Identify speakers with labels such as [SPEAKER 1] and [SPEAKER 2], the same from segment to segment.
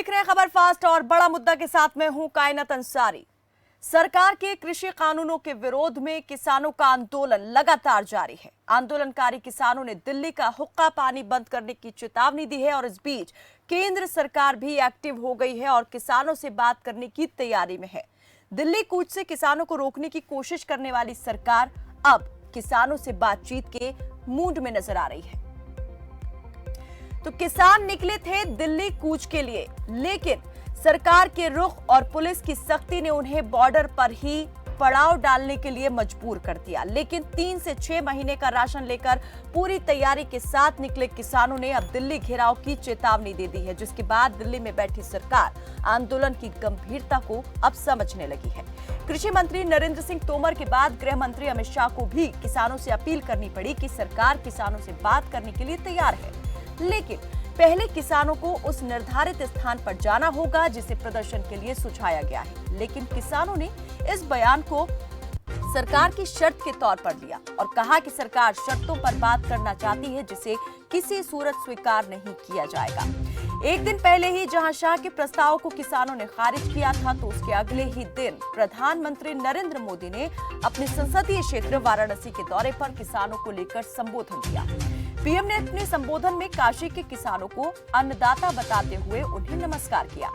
[SPEAKER 1] देख रहे हैं खबर फास्ट और बड़ा मुद्दा के साथ में हूं कायनात अंसारी। सरकार के कृषि कानूनों के विरोध में किसानों का आंदोलन लगातार जारी है। आंदोलनकारी किसानों ने दिल्ली का हुक्का पानी बंद करने की चेतावनी दी है और इस बीच केंद्र सरकार भी एक्टिव हो गई है और किसानों से बात करने की तैयारी में है। दिल्ली कूच से किसानों को रोकने की कोशिश करने वाली सरकार अब किसानों से बातचीत के मूड में नजर आ रही है। तो किसान निकले थे दिल्ली कूच के लिए, लेकिन सरकार के रुख और पुलिस की सख्ती ने उन्हें बॉर्डर पर ही पड़ाव डालने के लिए मजबूर कर दिया। लेकिन 3 से 6 महीने का राशन लेकर पूरी तैयारी के साथ निकले किसानों ने अब दिल्ली घेराव की चेतावनी दे दी है, जिसके बाद दिल्ली में बैठी सरकार आंदोलन की गंभीरता को अब समझने लगी है। कृषि मंत्री नरेंद्र सिंह तोमर के बाद गृह मंत्री अमित शाह को भी किसानों से अपील करनी पड़ी कि सरकार किसानों से बात करने के लिए तैयार है, लेकिन पहले किसानों को उस निर्धारित स्थान पर जाना होगा जिसे प्रदर्शन के लिए सुझाया गया है। लेकिन किसानों ने इस बयान को सरकार की शर्त के तौर पर लिया और कहा कि सरकार शर्तों पर बात करना चाहती है जिसे किसी सूरत स्वीकार नहीं किया जाएगा। एक दिन पहले ही जहां शाह के प्रस्ताव को किसानों ने खारिज किया था, तो उसके अगले ही दिन प्रधानमंत्री नरेंद्र मोदी ने अपने संसदीय क्षेत्र वाराणसी के दौरे पर किसानों को लेकर संबोधन दिया। पीएम ने अपने संबोधन में काशी के किसानों को अन्नदाता बताते हुए उन्हें नमस्कार किया।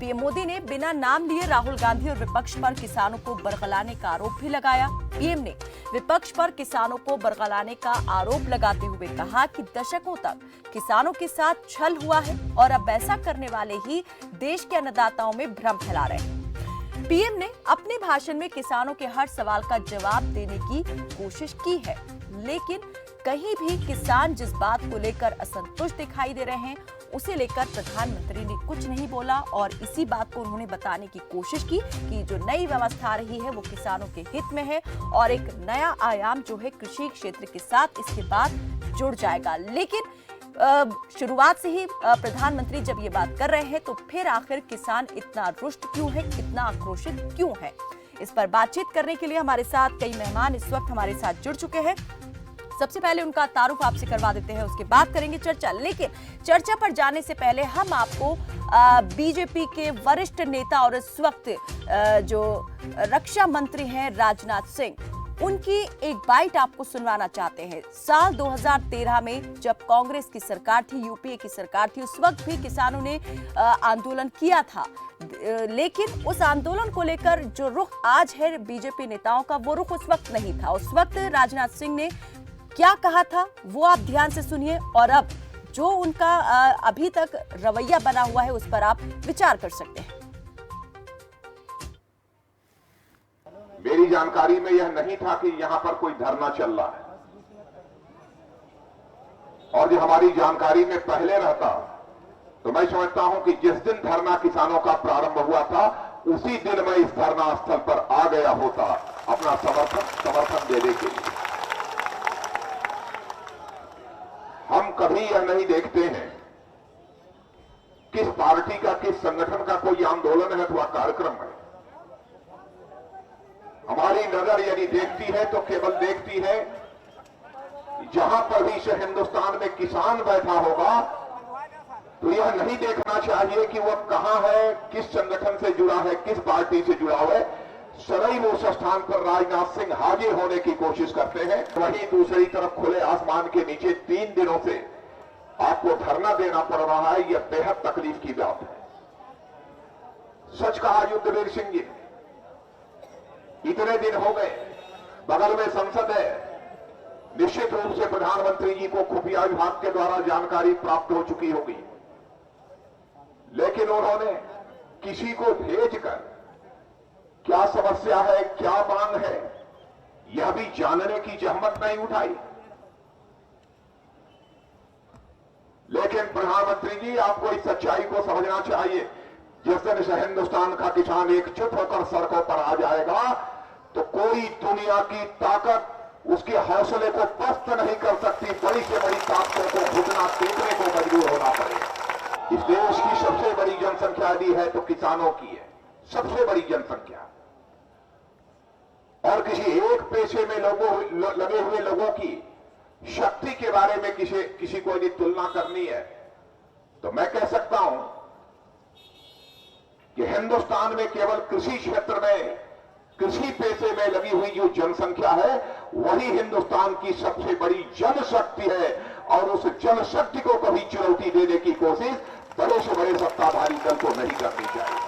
[SPEAKER 1] पीएम मोदी ने बिना नाम लिए राहुल गांधी और विपक्ष पर किसानों को बरगलाने का आरोप भी लगाया। पीएम ने विपक्ष पर किसानों को बरगलाने का आरोप लगाते हुए कहा कि दशकों तक किसानों के साथ छल हुआ है और अब ऐसा करने वाले ही देश के अन्नदाताओं में भ्रम फैला रहे हैं। पीएम ने अपने भाषण में किसानों के हर सवाल का जवाब देने की कोशिश की है, लेकिन कहीं भी किसान जिस बात को लेकर असंतुष्ट दिखाई दे रहे हैं उसे लेकर प्रधानमंत्री ने कुछ नहीं बोला और इसी बात को उन्होंने बताने की कोशिश की कि जो नई व्यवस्था आ रही है वो किसानों के हित में है और एक नया आयाम जो है कृषि क्षेत्र के साथ इसके बाद जुड़ जाएगा। लेकिन शुरुआत से ही प्रधानमंत्री जब ये बात कर रहे हैं तो फिर आखिर किसान इतना रुष्ट क्यों है, कितना आक्रोशित क्यों है? इस पर बातचीत करने के लिए हमारे साथ कई मेहमान इस वक्त हमारे साथ जुड़ चुके हैं। सबसे पहले उनका तारुफ आपसे करवा देते हैं, उसके बाद करेंगे चर्चा। लेकिन चर्चा पर जाने से पहले हम आपको बीजेपी के वरिष्ठ नेता और इस वक्त जो रक्षा मंत्री हैं राजनाथ सिंह, उनकी एक बाइट आपको सुनवाना चाहते हैं। साल 2013 में जब कांग्रेस की सरकार थी, यूपीए की सरकार थी, उस वक्त भी किसानों ने आंदोलन किया था, लेकिन उस आंदोलन को लेकर जो रुख आज है बीजेपी नेताओं का, वो रुख उस वक्त नहीं था। उस वक्त राजनाथ सिंह ने क्या कहा था वो आप ध्यान से सुनिए और अब जो उनका अभी तक रवैया बना हुआ है उस पर आप विचार कर सकते हैं।
[SPEAKER 2] मेरी जानकारी में यह नहीं था कि यहां पर कोई धरना चल रहा है, और जो हमारी जानकारी में पहले रहता तो मैं समझता हूं कि जिस दिन धरना किसानों का प्रारंभ हुआ था उसी दिन मैं इस धरना स्थल पर आ गया होता अपना समर्थन देने के लिए। हम कभी यह नहीं देखते हैं किस पार्टी का, किस संगठन का कोई आंदोलन है अथवा कार्यक्रम है। हमारी नजर यदि देखती है तो केवल देखती है जहां पर भी से हिंदुस्तान में किसान बैठा होगा तो यह नहीं देखना चाहिए कि वह कहां है, किस संगठन से जुड़ा है, किस पार्टी से जुड़ा हुआ है। सदैव उस स्थान पर राजनाथ सिंह हाजिर होने की कोशिश करते हैं। वहीं दूसरी तरफ खुले आसमान के नीचे 3 दिनों से आपको धरना देना पड़ रहा है, यह बेहद तकलीफ की बात है। सच कहा युद्धवीर सिंह जी, इतने दिन हो गए, बगल में संसद है, निश्चित रूप से प्रधानमंत्री जी को खुफिया विभाग के द्वारा जानकारी प्राप्त हो चुकी होगी, लेकिन उन्होंने किसी को भेजकर क्या समस्या है, क्या मांग है, यह भी जानने की जहमत नहीं उठाई। लेकिन प्रधानमंत्री जी, आपको इस सच्चाई को समझना चाहिए, जिस दिन से हिंदुस्तान का किसान एकजुट होकर सड़कों पर आ जाएगा तो कोई दुनिया की ताकत उसके हौसले को पस्त नहीं कर सकती। बड़ी से बड़ी ताकतों को घुटना टेकने को मजबूर होना पड़ेगा। इस देश की सबसे बड़ी जनसंख्या दी है तो किसानों की है, सबसे बड़ी जनसंख्या। और किसी एक पेशे में लगे हुए लोगों की शक्ति के बारे में किसी को यदि तुलना करनी है तो मैं कह सकता हूं कि हिंदुस्तान में केवल कृषि क्षेत्र में, कृषि पेशे में लगी हुई जो जनसंख्या है वही हिंदुस्तान की सबसे बड़ी जनशक्ति है, और उस जनशक्ति को कभी चुनौती देने की कोशिश बड़े से बड़े सत्ताधारी दल को नहीं करनी चाहिए।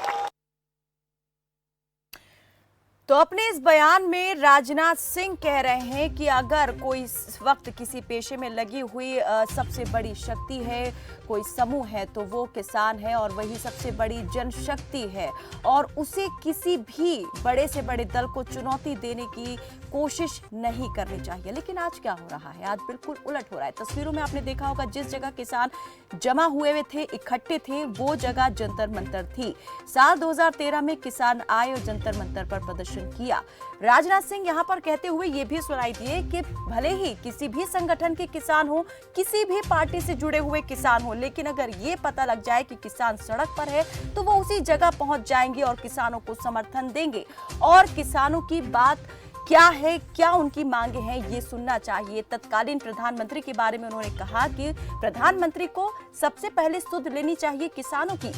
[SPEAKER 1] तो अपने इस बयान में राजनाथ सिंह कह रहे हैं कि अगर कोई इस वक्त किसी पेशे में लगी हुई सबसे बड़ी शक्ति है, कोई समूह है, तो वो किसान है और वही सबसे बड़ी जनशक्ति है, और उसे किसी भी बड़े से बड़े दल को चुनौती देने की कोशिश नहीं करनी चाहिए। लेकिन आज क्या हो रहा है? आज बिल्कुल उलट हो रहा है। तस्वीरों में आपने देखा होगा, जिस जगह किसान जमा हुए थे, इकट्ठे थे, वो जगह जंतर मंतर थी। साल 2013 में किसान आए और जंतर मंतर पर प्रदर्शन किया। राजनाथ सिंह यहां पर कहते हुए ये भी सुनाई दिए कि भले ही किसी भी संगठन के किसान हो, किसी भी पार्टी से जुड़े हुए किसान हो, लेकिन अगर ये पता लग जाए कि किसान सड़क पर है तो वो उसी जगह पहुंच जाएंगे और किसानों को समर्थन देंगे। और किसानों की बात क्या है, क्या उनकी मांगे हैं, ये सुनना चाहिए। तत्कालीन प्रधानमंत्री के बारे में उन्होंने कहा कि प्रधानमंत्री को सबसे पहले सुध लेनी चाहिए किसानों की,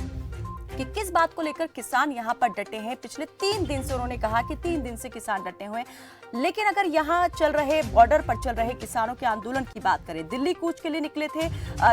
[SPEAKER 1] कि किस बात को लेकर किसान यहां पर डटे हैं। पिछले 3 दिन से उन्होंने कहा कि 3 दिन से किसान डटे हुए हैं। लेकिन अगर यहां चल रहे, बॉर्डर पर चल रहे किसानों के आंदोलन की बात करें, दिल्ली कूच के लिए निकले थे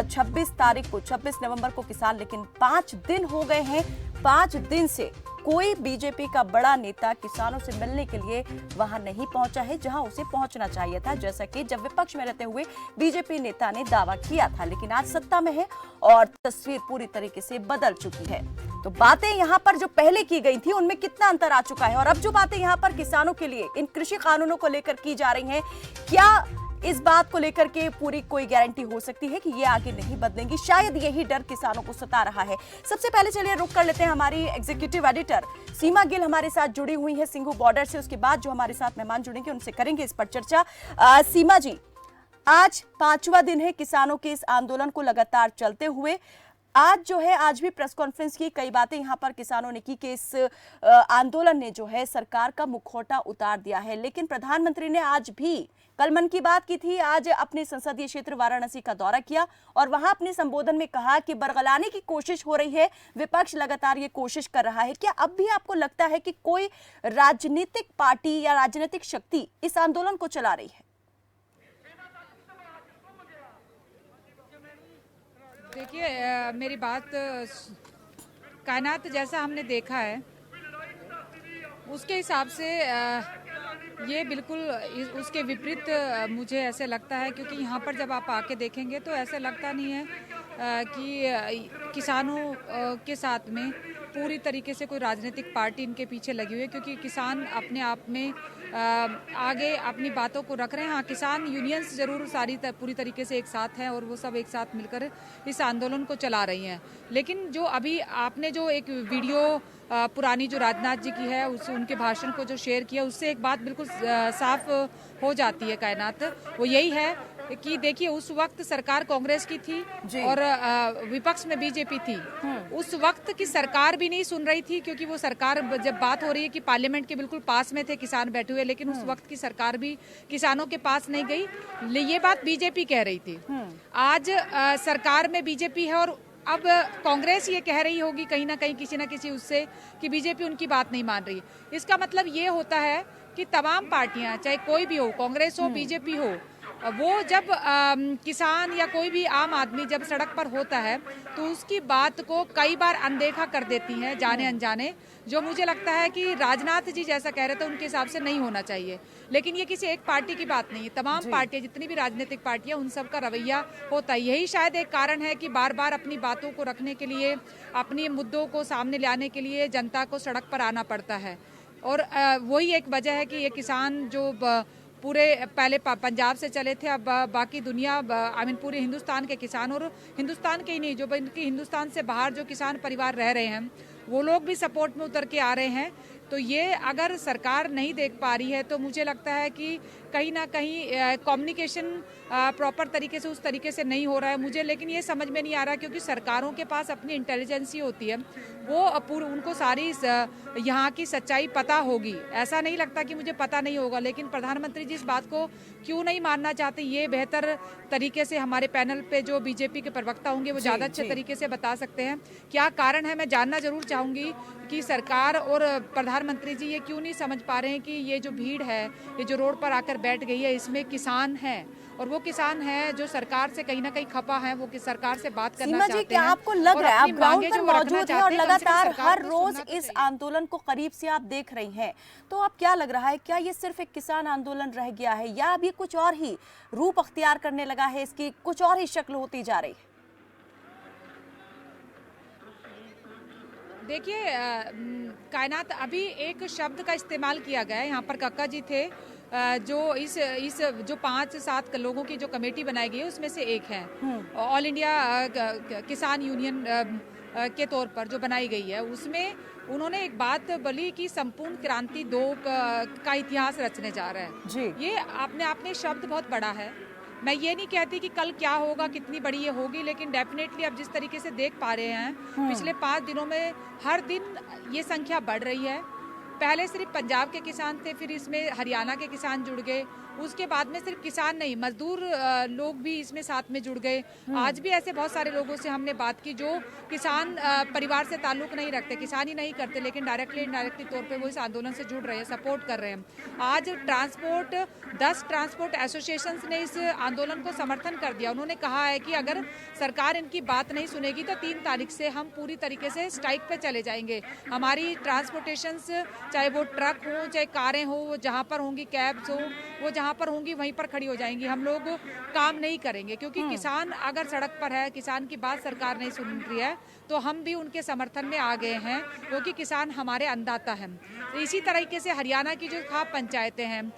[SPEAKER 1] 26 नवंबर को किसान, लेकिन 5 दिन हो गए हैं। 5 दिन से कोई बीजेपी का बड़ा नेता किसानों से मिलने के लिए वहां नहीं पहुंचा है जहां उसे पहुंचना चाहिए था, जैसा कि जब विपक्ष में रहते हुए बीजेपी नेता ने दावा किया था। लेकिन आज सत्ता में है और तस्वीर पूरी तरीके से बदल चुकी है। तो बातें यहां पर जो पहले की गई थी उनमें कितना अंतर आ चुका है, और अब जो बातें यहां पर किसानों के लिए इन कृषि कानूनों को लेकर की जा रही हैं, क्या इस बात को लेकर के पूरी कोई गारंटी हो सकती है कि ये आगे नहीं बदलेंगी? शायद यही डर किसानों को सता रहा है। सबसे पहले चलिए रुक कर लेते हैं, हमारी एग्जीक्यूटिव एडिटर सीमा गिल हमारे साथ जुड़ी हुई है सिंघू बॉर्डर से। उसके बाद जो हमारे साथ मेहमान जुड़ेंगे उनसे करेंगे इस पर चर्चा। सीमा जी, आज 5वां दिन है किसानों के इस आंदोलन को लगातार चलते हुए। आज जो है, आज भी प्रेस कॉन्फ्रेंस की, कई बातें यहां पर किसानों ने की कि इस आंदोलन ने जो है सरकार का मुखौटा उतार दिया है। लेकिन प्रधानमंत्री ने आज भी, कल मन की बात की थी, आज अपने संसदीय क्षेत्र वाराणसी का दौरा किया और वहां अपने संबोधन में कहा कि बरगलाने की कोशिश हो रही है, विपक्ष लगातार ये कोशिश कर रहा है। क्या अब भी आपको लगता है कि कोई राजनीतिक पार्टी या राजनीतिक शक्ति इस आंदोलन को चला रही है?
[SPEAKER 3] देखिए, मेरी बात, कायनात जैसा हमने देखा है उसके हिसाब से ये बिल्कुल उसके विपरीत मुझे ऐसे लगता है, क्योंकि यहाँ पर जब आप आके देखेंगे तो ऐसा लगता नहीं है कि किसानों के साथ में पूरी तरीके से कोई राजनीतिक पार्टी इनके पीछे लगी हुई है, क्योंकि किसान अपने आप में आगे अपनी बातों को रख रहे हैं। हाँ, किसान यूनियंस जरूर पूरी तरीके से एक साथ हैं और वो सब एक साथ मिलकर इस आंदोलन को चला रही हैं। लेकिन जो अभी आपने जो एक वीडियो पुरानी जो राजनाथ जी की है, उनके भाषण को जो शेयर किया, उससे एक बात बिल्कुल साफ हो जाती है कायनात। वो यही है कि देखिए, उस वक्त सरकार कांग्रेस की थी और विपक्ष में बीजेपी थी। उस वक्त की सरकार भी नहीं सुन रही थी, क्योंकि वो सरकार, जब बात हो रही है कि पार्लियामेंट के बिल्कुल पास में थे किसान बैठे हुए, लेकिन उस वक्त की सरकार भी किसानों के पास नहीं गई। ये बात बीजेपी कह रही थी। आज सरकार में बीजेपी है और अब कांग्रेस ये कह रही होगी कहीं ना कहीं, किसी ना किसी उससे, कि बीजेपी उनकी बात नहीं मान रही। इसका मतलब ये होता है कि तमाम पार्टियां, चाहे कोई भी हो, कांग्रेस हो, बीजेपी हो, वो जब किसान या कोई भी आम आदमी जब सड़क पर होता है तो उसकी बात को कई बार अनदेखा कर देती हैं, जाने अनजाने, जो मुझे लगता है कि राजनाथ जी जैसा कह रहे थे उनके हिसाब से नहीं होना चाहिए। लेकिन ये किसी एक पार्टी की बात नहीं है, तमाम पार्टियां, जितनी भी राजनीतिक पार्टियां, उन सब का रवैया होता है। यही शायद एक कारण है कि बार बार अपनी बातों को रखने के लिए, अपनी मुद्दों को सामने लाने के लिए जनता को सड़क पर आना पड़ता है। और वही एक वजह है कि ये किसान जो पूरे पहले पंजाब से चले थे, अब बाकी दुनिया, पूरे हिंदुस्तान के किसान, और हिंदुस्तान के ही नहीं, जो बल्कि हिंदुस्तान से बाहर जो किसान परिवार रह रहे हैं, वो लोग भी सपोर्ट में उतर के आ रहे हैं। तो ये अगर सरकार नहीं देख पा रही है तो मुझे लगता है कि कहीं ना कहीं कम्युनिकेशन प्रॉपर तरीके से उस तरीके से नहीं हो रहा है मुझे, लेकिन ये समझ में नहीं आ रहा क्योंकि सरकारों के पास अपनी इंटेलिजेंसी होती है, वो उनको सारी यहाँ की सच्चाई पता होगी। ऐसा नहीं लगता कि मुझे पता नहीं होगा, लेकिन प्रधानमंत्री जी इस बात को क्यों नहीं मानना चाहते, ये बेहतर तरीके से हमारे पैनल पे जो बीजेपी के प्रवक्ता होंगे वो ज़्यादा अच्छे तरीके से बता सकते हैं क्या कारण है। मैं जानना जरूर चाहूँगी कि सरकार और प्रधानमंत्री जी ये क्यों नहीं समझ पा रहे हैं कि ये जो भीड़ है, ये जो रोड पर आकर बैठ गई है, इसमें किसान है और वो किसान है जो सरकार से कहीं ना कहीं खपा है, वो सरकार से बात करना चाहते हैं।
[SPEAKER 1] सीमा जी, क्या आपको लग रहा है, आप ग्राउंड पर मौजूद हैं और लगातार हर रोज इस आंदोलन को करीब से आप देख रही हैं, तो आप क्या लग रहा है, क्या ये सिर्फ एक किसान आंदोलन रह गया है या अभी कुछ और ही रूप अख्तियार करने लगा है, इसकी कुछ और ही शक्ल होती जा रही है?
[SPEAKER 3] देखिए कायनात, अभी एक शब्द का इस्तेमाल किया गया है, यहाँ पर कक्का जी थे जो इस जो 5-7 लोगों की जो कमेटी बनाई गई है उसमें से एक है, ऑल इंडिया किसान यूनियन के तौर पर जो बनाई गई है, उसमें उन्होंने एक बात बोली कि संपूर्ण क्रांति 2 का इतिहास रचने जा रहा है जी। ये अपने आप में शब्द बहुत बड़ा है। मैं ये नहीं कहती कि कल क्या होगा, कितनी बड़ी ये होगी, लेकिन डेफिनेटली अब जिस तरीके से देख पा रहे हैं पिछले 5 दिनों में हर दिन ये संख्या बढ़ रही है। पहले सिर्फ पंजाब के किसान थे, फिर इसमें हरियाणा के किसान जुड़ गए, उसके बाद में सिर्फ किसान नहीं मजदूर लोग भी इसमें साथ में जुड़ गए। आज भी ऐसे बहुत सारे लोगों से हमने बात की जो किसान परिवार से ताल्लुक नहीं रखते, किसान ही नहीं करते, लेकिन डायरेक्टली इनडायरेक्टली तौर पे वो इस आंदोलन से जुड़ रहे हैं, सपोर्ट कर रहे हैं। आज 10 ट्रांसपोर्ट एसोसिएशंस ने इस आंदोलन को समर्थन कर दिया। उन्होंने कहा है कि अगर सरकार इनकी बात नहीं सुनेगी तो 3 तारीख से हम पूरी तरीके से स्ट्राइक पे चले जाएंगे। हमारी ट्रांसपोर्टेशंस, चाहे वो ट्रक हो, चाहे कारें हो, वो जहाँ पर होंगी, कैब्स हो, वो जहाँ पर होंगी वहीं पर खड़ी हो जाएंगी। हम लोग काम नहीं करेंगे क्योंकि किसान अगर सड़क पर है, किसान की बात सरकार नहीं सुन रही है, तो हम भी उनके समर्थन में आ गए हैं क्योंकि किसान हमारे अन्नदाता हैं। इसी तरीके से हरियाणा की जो खाप पंचायतें हैं,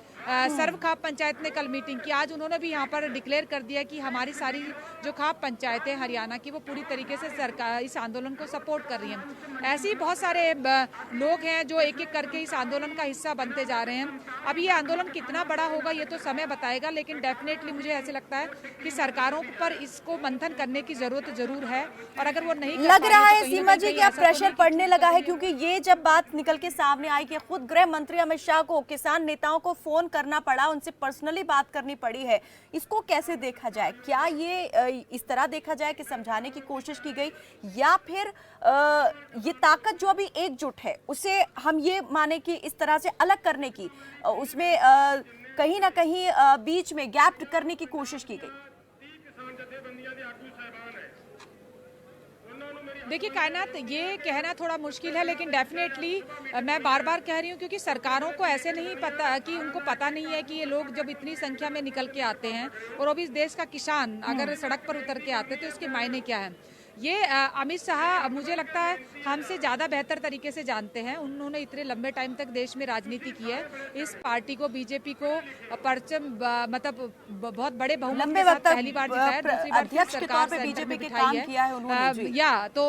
[SPEAKER 3] सर्व खाप पंचायत ने कल मीटिंग की, आज उन्होंने भी यहाँ पर डिक्लेयर कर दिया कि हमारी सारी जो खाप पंचायतें हरियाणा की वो पूरी तरीके से सरकार इस आंदोलन को सपोर्ट कर रही हैं। ऐसे ही बहुत सारे लोग हैं जो एक एक करके इस आंदोलन का हिस्सा बनते जा रहे हैं। अब ये आंदोलन कितना बड़ा होगा ये तो समय बताएगा, लेकिन डेफिनेटली मुझे ऐसे लगता है कि सरकारों पर इसको मंथन करने की जरूरत जरूर है, और अगर वो नहीं
[SPEAKER 1] लग रहा है सीमा जी कि अब प्रेशर पड़ने लगा है, क्योंकि ये जब बात निकल के सामने आई कि खुद गृह मंत्री अमित शाह को किसान नेताओं को फोन करना पड़ा, उनसे पर्सनली बात करनी पड़ी है, इसको कैसे देखा जाए? क्या ये इस तरह देखा जाए कि समझाने की कोशिश की गई, या फिर ये ताकत जो अभी एकजुट है उसे हम ये माने कि इस तरह से अलग करने की, उसमें कहीं ना कहीं बीच में गैप करने की कोशिश की गई?
[SPEAKER 3] देखिए कायनात, ये कहना थोड़ा मुश्किल है, लेकिन डेफिनेटली मैं बार बार कह रही हूँ क्योंकि सरकारों को ऐसे नहीं पता कि उनको पता नहीं है कि ये लोग जब इतनी संख्या में निकल के आते हैं और वो भी इस देश का किसान अगर सड़क पर उतर के आते हैं तो इसके मायने क्या है। ये अमित शाह मुझे लगता है हमसे ज़्यादा बेहतर तरीके से जानते हैं। उन्होंने इतने लंबे टाइम तक देश में राजनीति की है। इस पार्टी को, बीजेपी को परचम मतलब बहुत बड़े बहुमत के साथ पहली बार जिताया, दूसरी बार
[SPEAKER 1] अध्यक्ष के तौर पे बीजेपी के काम किया है उन्होंने।
[SPEAKER 3] या तो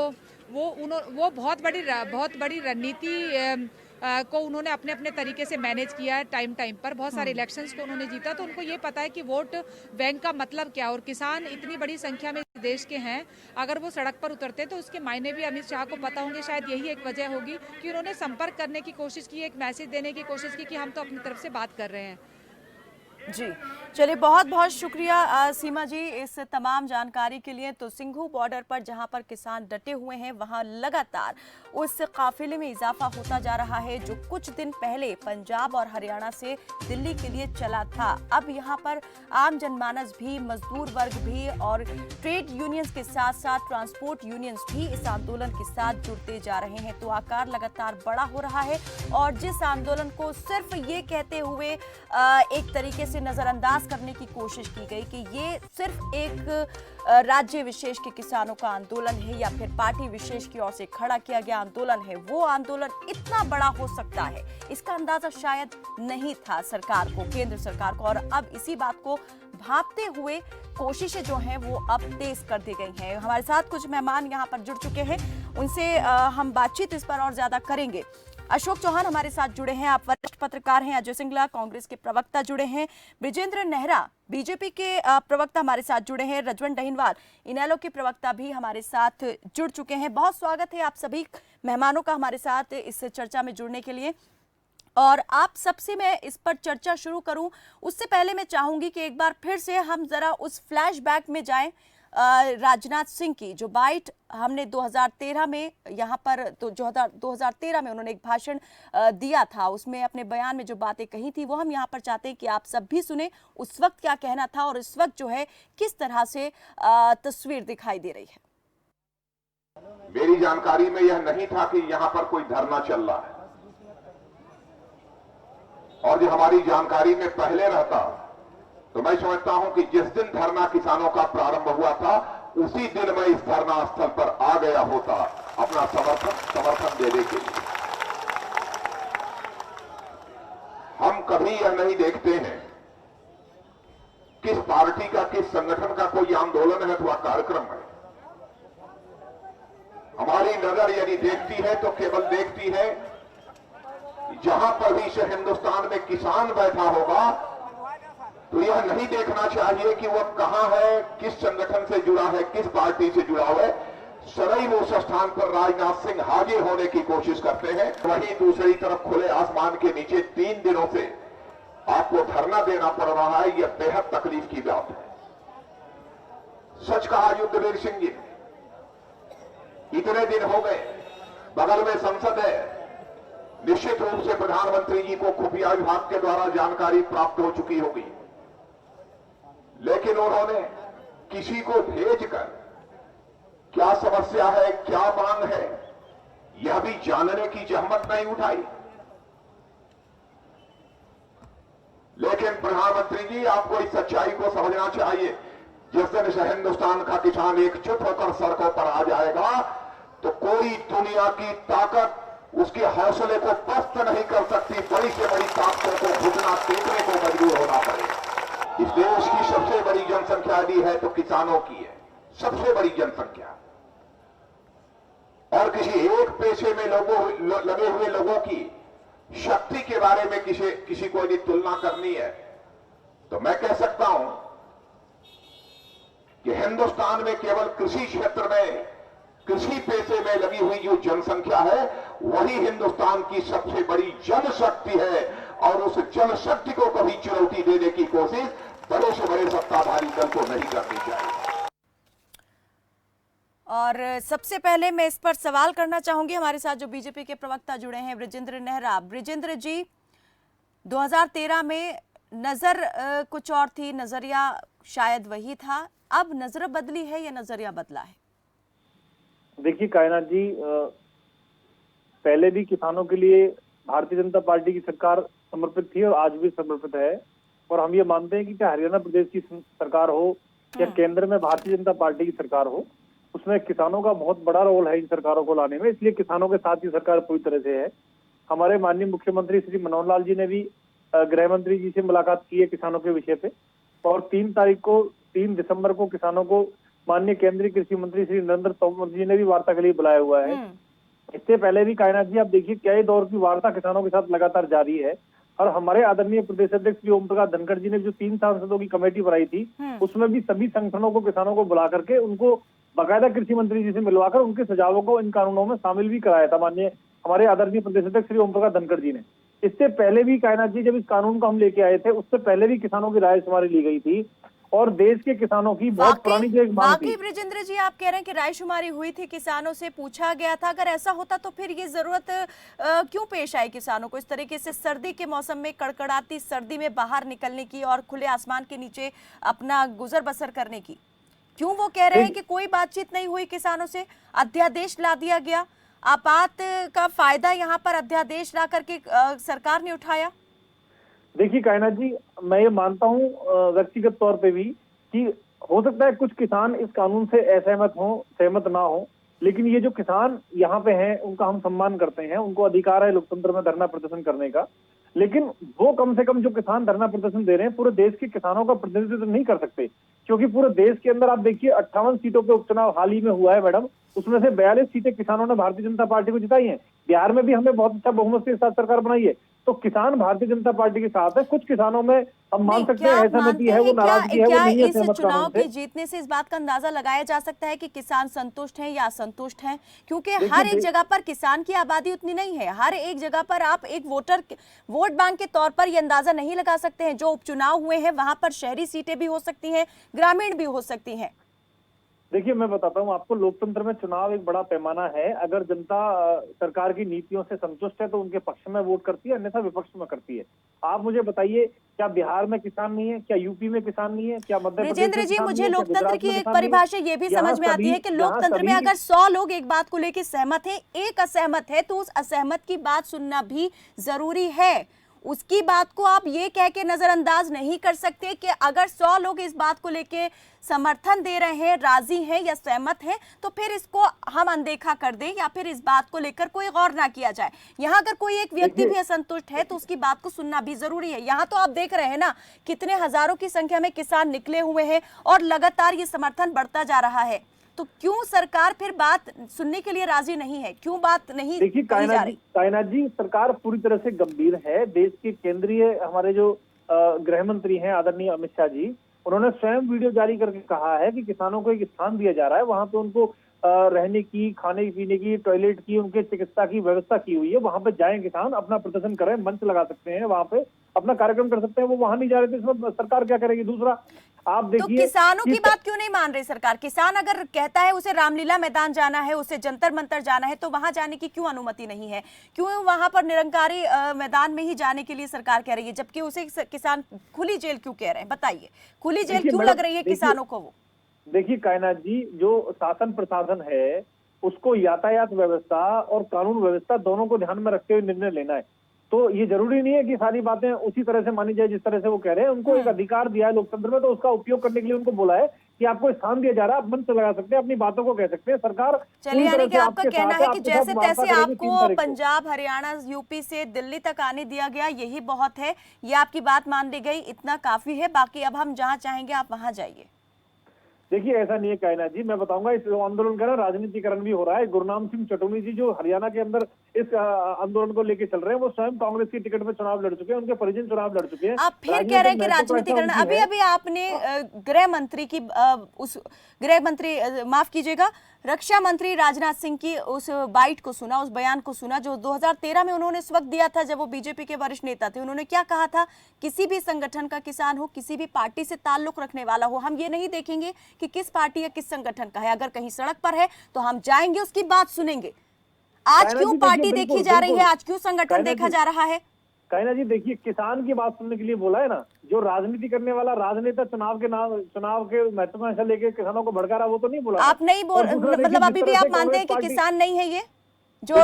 [SPEAKER 3] वो बहुत बड़ी रणनीति को उन्होंने अपने अपने तरीके से मैनेज किया है। टाइम पर बहुत सारे इलेक्शंस को उन्होंने जीता, तो उनको ये पता है कि वोट बैंक का मतलब क्या, और किसान इतनी बड़ी संख्या में देश के हैं, अगर वो सड़क पर उतरते हैं तो उसके मायने भी अमित शाह को पता होंगे। शायद यही एक वजह होगी कि उन्होंने संपर्क करने की कोशिश की, एक मैसेज देने की कोशिश की कि हम तो अपनी तरफ से बात कर रहे हैं।
[SPEAKER 1] जी चलिए, बहुत बहुत शुक्रिया सीमा जी इस तमाम जानकारी के लिए। तो सिंघू बॉर्डर पर जहां पर किसान डटे हुए हैं वहां लगातार उस काफिले में इजाफा होता जा रहा है जो कुछ दिन पहले पंजाब और हरियाणा से दिल्ली के लिए चला था। अब यहां पर आम जनमानस भी, मजदूर वर्ग भी और ट्रेड यूनियंस के साथ साथ ट्रांसपोर्ट यूनियंस भी इस आंदोलन के साथ जुड़ते जा रहे हैं। तो आकार लगातार बड़ा हो रहा है और जिस आंदोलन को सिर्फ ये कहते हुए एक तरीके से नजरअंदाज करने की कोशिश की गई कि ये सिर्फ एक राज्य विशेष के किसानों का आंदोलन है या फिर पार्टी विशेष की ओर से खड़ा किया गया आंदोलन है, वो आंदोलन इतना बड़ा हो सकता है, इसका अंदाजा शायद नहीं था सरकार को, केंद्र सरकार को। और अब इसी बात को भांपते हुए कोशिशें जो हैं वो अब तेज कर दी गई हैं। हमारे साथ कुछ मेहमान यहाँ पर जुड़ चुके हैं, उनसे हम बातचीत इस पर और ज्यादा करेंगे। अशोक चौहान हमारे साथ जुड़े हैं। आप वरिष्ठ पत्रकार हैं। अजय सिंगला कांग्रेस के प्रवक्ता जुड़े हैं। ब्रिजेंद्र नेहरा बीजेपी के प्रवक्ता हमारे साथ जुड़े हैं। रजवंत दहिनवाल इनेलो के प्रवक्ता भी हमारे साथ जुड़ चुके हैं। बहुत स्वागत है आप सभी मेहमानों का हमारे साथ इस चर्चा में जुड़ने के लिए। और आप सबसे मैं इस पर चर्चा शुरू करूं उससे पहले मैं चाहूंगी कि एक बार फिर से हम जरा उस फ्लैशबैक में जाएं। राजनाथ सिंह की जो बाइट हमने 2013 में यहाँ पर तो 2013 में उन्होंने एक भाषण दिया था, उसमें अपने बयान में जो बातें कही थी वो हम यहाँ पर चाहते हैं कि आप सब भी सुने। उस वक्त क्या कहना था और इस वक्त जो है किस तरह से तस्वीर दिखाई दे रही है।
[SPEAKER 2] मेरी जानकारी में यह नहीं था कि यहां पर कोई धरना चल रहा है, और जो हमारी जानकारी में पहले रहता तो मैं समझता हूं कि जिस दिन धरना किसानों का प्रारंभ हुआ था उसी दिन मैं इस धरना स्थल पर आ गया होता अपना समर्थन देने के लिए। हम कभी यह नहीं देखते हैं किस पार्टी का, किस संगठन का कोई आंदोलन है अथवा कार्यक्रम है। हमारी नजर यदि देखती है तो केवल देखती है जहां पर भी से हिंदुस्तान में किसान बैठा होगा तो यह नहीं देखना चाहिए कि वह कहां है, किस संगठन से जुड़ा है, किस पार्टी से जुड़ा है। सदैव उस स्थान पर राजनाथ सिंह हाजिर होने की कोशिश करते हैं। वहीं दूसरी तरफ खुले आसमान के नीचे 3 दिनों से आपको धरना देना पड़ रहा है, यह बेहद तकलीफ की बात है। सच कहा युद्धवीर सिंह जी, इतने दिन हो गए, बगल में संसद है, निश्चित रूप से प्रधानमंत्री जी को खुफिया विभाग के द्वारा जानकारी प्राप्त हो चुकी होगी, लेकिन उन्होंने किसी को भेजकर क्या समस्या है, क्या मांग है, यह भी जानने की जहमत नहीं उठाई। लेकिन प्रधानमंत्री जी, आपको इस सच्चाई को समझना चाहिए, जिस दिन से हिंदुस्तान का किसान एकजुट होकर सड़कों पर आ जाएगा तो कोई दुनिया की ताकत उसके हौसले को पस्त नहीं कर सकती। बड़ी से बड़ी ताकतों को घुटना टेकने को मजबूर होना पड़ेगा। इस देश की सबसे बड़ी जनसंख्या यदि है तो किसानों की है, सबसे बड़ी जनसंख्या। और किसी एक पेशे में लगे हुए लोगों की शक्ति के बारे में किसी को यदि तुलना करनी है तो मैं कह सकता हूं कि हिंदुस्तान में केवल कृषि क्षेत्र में, कृषि पेशे में लगी हुई जो जनसंख्या है वही हिंदुस्तान की सबसे बड़ी जनशक्ति है। और उस जनशक्ति को कभी चुनौती देने की कोशिश बड़े से बड़े सत्ताधारी दल को नहीं करनी चाहिए।
[SPEAKER 1] और सबसे पहले मैं इस पर सवाल करना चाहूंगी, हमारे साथ जो बीजेपी के प्रवक्ता जुड़े हैं ब्रिजेंद्र नेहरा। ब्रिजेंद्र जी, 2013 में नजर कुछ और थी, नजरिया शायद वही था, अब नजर बदली है या नजरिया बदला है?
[SPEAKER 4] देखिए कायनात जी, पहले भी किसानों के लिए भारतीय जनता पार्टी की सरकार समर्पित थी और आज भी समर्पित है। और हम ये मानते हैं कि चाहे हरियाणा प्रदेश की सरकार हो या केंद्र में भारतीय जनता पार्टी की सरकार हो, उसमें किसानों का बहुत बड़ा रोल है इन सरकारों को लाने में। इसलिए किसानों के साथ ही सरकार पूरी तरह से है। हमारे माननीय मुख्यमंत्री श्री मनोहर लाल जी ने भी गृह मंत्री जी से मुलाकात की है किसानों के विषय पे, और 3 दिसंबर को किसानों को माननीय केंद्रीय कृषि मंत्री श्री नरेंद्र तोमर जी ने भी वार्ता के लिए बुलाया हुआ है। इससे पहले भी कायनात जी, आप देखिए कई दौर की वार्ता किसानों के साथ लगातार जारी है। और हमारे आदरणीय प्रदेश अध्यक्ष श्री ओम प्रकाश धनखड़ जी ने जो 3 सांसदों की कमेटी बनाई थी, उसमें भी सभी संगठनों को, किसानों को बुला करके उनको बाकायदा कृषि मंत्री जी से मिलवाकर उनके सुझावों को इन कानूनों में शामिल भी कराया था माननीय हमारे आदरणीय प्रदेश अध्यक्ष श्री ओम प्रकाश धनखड़ जी ने। इससे पहले भी कायनात जी, जब इस कानून को हम लेके आए थे, उससे पहले भी किसानों की राय शुमारी ली गई थी और देश के किसानों की बहुत पुरानी जो एक मांग थी।
[SPEAKER 1] ब्रिजेंद्र जी, आप कह रहे हैं कि रायशुमारी हुई थी, किसानों से पूछा गया था। अगर ऐसा होता तो फिर ये जरूरत क्यों पेश आई किसानों को इस तरीके से सर्दी के मौसम में, कड़कड़ाती सर्दी में बाहर निकलने की और खुले आसमान के नीचे अपना गुजर बसर करने की? क्यों वो कह रहे हैं कि कोई बातचीत नहीं हुई किसानों से, अध्यादेश ला दिया गया? आपात का फायदा यहाँ पर अध्यादेश ला करके सरकार ने उठाया?
[SPEAKER 4] देखिए कायनात जी, मैं ये मानता हूँ व्यक्तिगत तौर पे भी कि हो सकता है कुछ किसान इस कानून से असहमत हों, सहमत ना हो, लेकिन ये जो किसान यहाँ पे हैं उनका हम सम्मान करते हैं, उनको अधिकार है लोकतंत्र में धरना प्रदर्शन करने का। लेकिन वो कम से कम जो किसान धरना प्रदर्शन दे रहे हैं पूरे देश के किसानों का प्रतिनिधित्व नहीं कर सकते, क्योंकि पूरे देश के अंदर आप देखिए 58 सीटों पे उपचुनाव हाल ही में हुआ है मैडम, उसमें से 42 सीटें किसानों ने भारतीय जनता पार्टी को जिताई हैं। बिहार में भी हमने बहुत अच्छा बहुमत के साथ सरकार बनाई है, तो किसान भारतीय जनता पार्टी के साथ है। कुछ किसानों में हम मान सकते हैं असहमति है, वो नाराजगी है, वो नहीं है
[SPEAKER 1] इस
[SPEAKER 4] सहमत
[SPEAKER 1] चुनाव
[SPEAKER 4] कानून
[SPEAKER 1] के
[SPEAKER 4] से।
[SPEAKER 1] जीतने से इस बात का अंदाजा लगाया जा सकता है कि किसान संतुष्ट हैं या असंतुष्ट हैं? क्योंकि
[SPEAKER 4] देखिए,
[SPEAKER 1] हर एक जगह पर किसान की आबादी उतनी नहीं है, हर एक जगह पर आप एक वोट बैंक के तौर पर यह अंदाजा नहीं लगा सकते हैं। जो उपचुनाव हुए हैं वहां पर शहरी सीटें भी हो सकती हैं, ग्रामीण भी हो सकती हैं।
[SPEAKER 4] देखिए मैं बताता हूँ आपको, लोकतंत्र में चुनाव एक बड़ा पैमाना है। अगर जनता सरकार की नीतियों से संतुष्ट है तो उनके पक्ष में वोट करती है, अन्यथा विपक्ष में करती है। आप मुझे बताइए, क्या बिहार में किसान नहीं है, क्या यूपी में किसान नहीं है, क्या मध्य प्रदेश में
[SPEAKER 1] ब्रिजेंद्र जी,
[SPEAKER 4] किसान नहीं
[SPEAKER 1] मुझे
[SPEAKER 4] है, क्या
[SPEAKER 1] लोकतंत्र
[SPEAKER 4] गुजरात
[SPEAKER 1] की
[SPEAKER 4] में
[SPEAKER 1] एक
[SPEAKER 4] किसान नहीं है?
[SPEAKER 1] परिभाषा ये भी समझ में आती है कि लोकतंत्र में अगर 100 लोग एक बात को लेकर सहमत हैं, एक असहमत है, तो उस असहमत की बात सुनना भी जरूरी है। उसकी बात को आप ये कह के नजरअंदाज नहीं कर सकते कि अगर 100 लोग इस बात को लेके समर्थन दे रहे हैं, राजी हैं या सहमत हैं, तो फिर इसको हम अनदेखा कर दें या फिर इस बात को लेकर कोई गौर ना किया जाए। यहाँ अगर कोई एक व्यक्ति भी असंतुष्ट है तो उसकी बात को सुनना भी जरूरी है। यहाँ तो आप देख रहे हैं ना, कितने हजारों की संख्या में किसान निकले हुए हैं और लगातार ये समर्थन बढ़ता जा रहा है। तो क्यों सरकार फिर बात सुनने के लिए राजी नहीं है? क्यों बात नहीं
[SPEAKER 4] देखिए
[SPEAKER 1] कही जा रही?
[SPEAKER 4] कायनाथ जी, सरकार पूरी तरह से गंभीर है। देश के केंद्रीय हमारे जो गृह मंत्री हैं आदरणीय अमित शाह जी, उन्होंने स्वयं वीडियो जारी करके कहा है कि किसानों को एक स्थान दिया जा रहा है, वहां पे उनको रहने की, खाने पीने की, टॉयलेट की, उनके चिकित्सा की व्यवस्था की हुई है। वहां पे जाएं किसान, अपना प्रदर्शन करें, मंच लगा सकते हैं, वहां पे अपना कार्यक्रम कर सकते हैं। वो वहां नहीं जा रहे थे, इसमें सरकार क्या करेगी? दूसरा आप
[SPEAKER 1] तो
[SPEAKER 4] देखिए,
[SPEAKER 1] किसानों की बात क्यों नहीं मान रही सरकार? किसान अगर कहता है उसे रामलीला मैदान जाना है, उसे जंतर मंतर जाना है, तो वहां जाने की क्यों अनुमति नहीं है? क्यों वहां पर निरंकारी मैदान में ही जाने के लिए सरकार कह रही है, जबकि उसे किसान खुली जेल क्यों कह रहे हैं? बताइए, खुली जेल क्यों लग रही है किसानों को? वो
[SPEAKER 4] देखिए कायनाथ जी, जो शासन प्रशासन है उसको यातायात व्यवस्था और कानून व्यवस्था दोनों को ध्यान में रखते हुए निर्णय लेना है। तो ये जरूरी नहीं है कि सारी बातें उसी तरह से मानी जाए जिस तरह से वो कह रहे हैं। उनको एक अधिकार दिया है लोकतंत्र में, तो उसका उपयोग करने के लिए उनको बोला है कि आपको स्थान दिया जा रहा है, आप मंच लगा सकते हैं, अपनी बातों को कह सकते हैं। सरकार
[SPEAKER 1] चलिए, यानी कि आपका कहना है कि जैसे तैसे आपको
[SPEAKER 4] 3 तारीख को।
[SPEAKER 1] पंजाब, हरियाणा, यूपी से दिल्ली तक आने दिया गया, यही बहुत है, ये आपकी बात मान ली गई, इतना काफी है, बाकी अब हम जहां चाहेंगे आप वहां जाइए।
[SPEAKER 4] देखिए ऐसा नहीं है कायनाथ जी, मैं बताऊंगा, इस आंदोलन का ना राजनीतिकरण भी हो रहा है। गुरनाम सिंह चटोनी जी जो हरियाणा के अंदर इस आंदोलन को लेकर चल रहे हैं, वो स्वयं कांग्रेस की टिकट पर चुनाव लड़ चुके हैं, उनके परिजन चुनाव लड़ चुके हैं।
[SPEAKER 1] आप फिर कह रहे हैं कि राजनीतिकरण। अभी अभी आपने गृह मंत्री की माफ कीजिएगा, रक्षा मंत्री राजनाथ सिंह की उस बाइट को सुना, उस बयान को सुना जो 2013 में उन्होंने उस वक्त दिया था जब वो बीजेपी के वरिष्ठ नेता थे। उन्होंने क्या कहा था? किसी भी संगठन का किसान हो, किसी भी पार्टी से ताल्लुक रखने वाला हो, हम ये नहीं देखेंगे कि किस पार्टी या किस संगठन का है। अगर कहीं सड़क पर है तो हम जाएंगे, उसकी बात सुनेंगे। आज क्यों पार्टी देखी जा रही है? आज क्यों संगठन देखा जा रहा है?
[SPEAKER 4] कायनाथ जी देखिए, किसान की बात सुनने के लिए बोला है ना। जो राजनीति करने वाला राजनेता चुनाव के महत्वाकांक्षा लेके किसानों को भड़का रहा, वो तो नहीं बोला।
[SPEAKER 1] आप नहीं बोल, मतलब अभी भी आप मानते हैं कि किसान नहीं है ये जो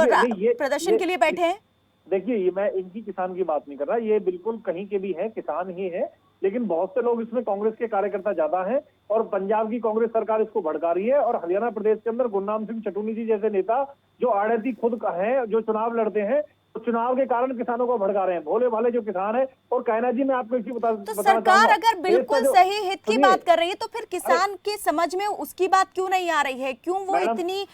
[SPEAKER 1] प्रदर्शन के लिए बैठे हैं?
[SPEAKER 4] देखिए, ये मैं इनकी किसान की बात नहीं कर रहा, ये बिल्कुल कहीं के भी है, किसान ही है। लेकिन बहुत से लोग इसमें कांग्रेस के कार्यकर्ता ज्यादा हैं और पंजाब की कांग्रेस सरकार इसको भड़का रही है। और हरियाणा प्रदेश के अंदर गुरनाम सिंह चटोनी जी जैसे नेता जो आड़ती खुद है, जो चुनाव लड़ते हैं, तो चुनाव के कारण किसानों को भड़का रहे हैं, भोले भाले जो किसान है। और कायनाथ जी मैं आपको इसी
[SPEAKER 1] तो सरकार अगर बिल्कुल सही हित की बात कर रही है तो फिर किसान के समझ में उसकी बात क्यों नहीं आ रही है? क्यों वो इतनी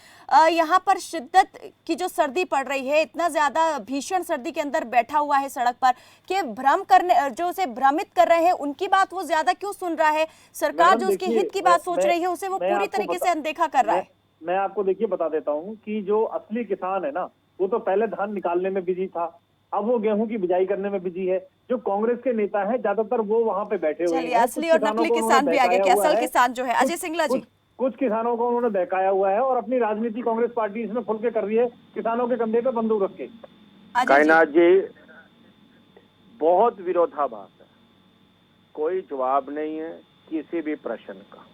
[SPEAKER 1] यहाँ पर शिद्दत की जो सर्दी पड़ रही है, इतना ज्यादा भीषण सर्दी के अंदर बैठा हुआ है सड़क पर, कि भ्रम करने, जो उसे भ्रमित कर रहे हैं, उनकी बात वो ज्यादा क्यों सुन रहा है? सरकार जो उसके हित की बात सोच रही है उसे वो पूरी तरीके से अनदेखा कर रहा है।
[SPEAKER 4] मैं आपको देखिए बता देता हूँ कि जो असली किसान है ना, वो तो पहले धान निकालने में बिजी था, अब वो गेहूं की बिजाई करने में बिजी है। जो कांग्रेस के नेता हैं ज्यादातर वो वहां पे बैठे हुए हैं।
[SPEAKER 1] असली और नकली किसान भी आगे, असल किसान जो है। अजय सिंगला जी,
[SPEAKER 4] कुछ किसानों को उन्होंने बहकाया हुआ है और अपनी राजनीति कांग्रेस पार्टी इसमें खुल के कर रही है, किसानों के कंधे पे बंदूक रख के।
[SPEAKER 5] कायनाथ जी, बहुत विरोधाभास है, कोई जवाब नहीं है किसी भी प्रश्न का।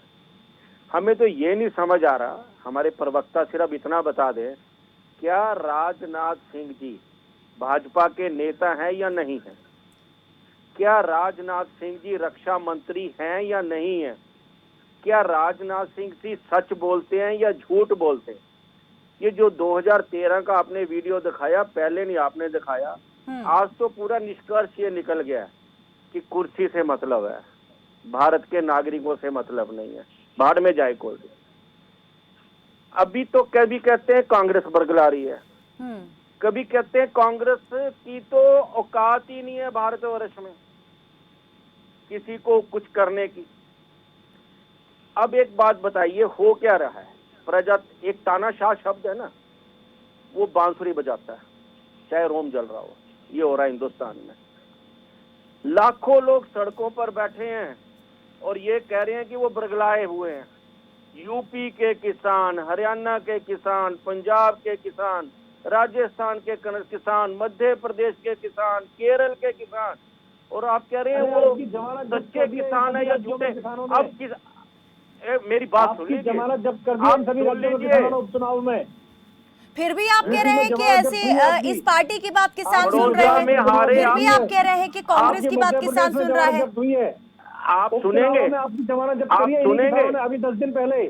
[SPEAKER 5] हमें तो ये नहीं समझ आ रहा, हमारे प्रवक्ता सिर्फ इतना बता दे, क्या राजनाथ सिंह जी भाजपा के नेता हैं या नहीं हैं? क्या राजनाथ सिंह जी रक्षा मंत्री हैं या नहीं हैं? क्या राजनाथ सिंह जी सच बोलते हैं या झूठ बोलते हैं? ये जो 2013 का आपने वीडियो दिखाया, पहले नहीं आपने दिखाया, आज तो पूरा निष्कर्ष ये निकल गया कि कुर्सी से मतलब है, भारत के नागरिकों से मतलब नहीं है। भाड़ में जाए कोई। अभी तो कभी कहते हैं कांग्रेस बरगला रही है, कभी कहते हैं कांग्रेस की तो औकात ही नहीं है भारतवर्ष में किसी को कुछ करने की। अब एक बात बताइए, हो क्या रहा है? प्रजा, एक तानाशाह शब्द है ना, वो बांसुरी बजाता है चाहे रोम जल रहा हो। ये हो रहा है हिंदुस्तान में। लाखों लोग सड़कों पर बैठे हैं और ये कह रहे हैं कि वो बरगलाए हुए हैं। यूपी के किसान, हरियाणा के किसान, पंजाब के किसान, राजस्थान के किसान, मध्य प्रदेश के किसान, केरल के किसान, और आप कह रहे हैं वो सच्चे किसान है या झूठे? अब मेरी बात सुन लीजिए,
[SPEAKER 4] जमानत जब्त कर दी सभी राज्यों के किसानों उपचुनाव में।
[SPEAKER 1] फिर भी आप कह रहे हैं कि ऐसे इस पार्टी की बात किसान सुन रहे हैं, फिर भी आप कह रहे हैं कि कांग्रेस की बात किसान सुन रहा है।
[SPEAKER 5] आप सुनेंगे,
[SPEAKER 4] आपकी जमानत जब्त
[SPEAKER 5] आप
[SPEAKER 4] करी है
[SPEAKER 5] सुनेंगे
[SPEAKER 4] अभी 10 दिन पहले।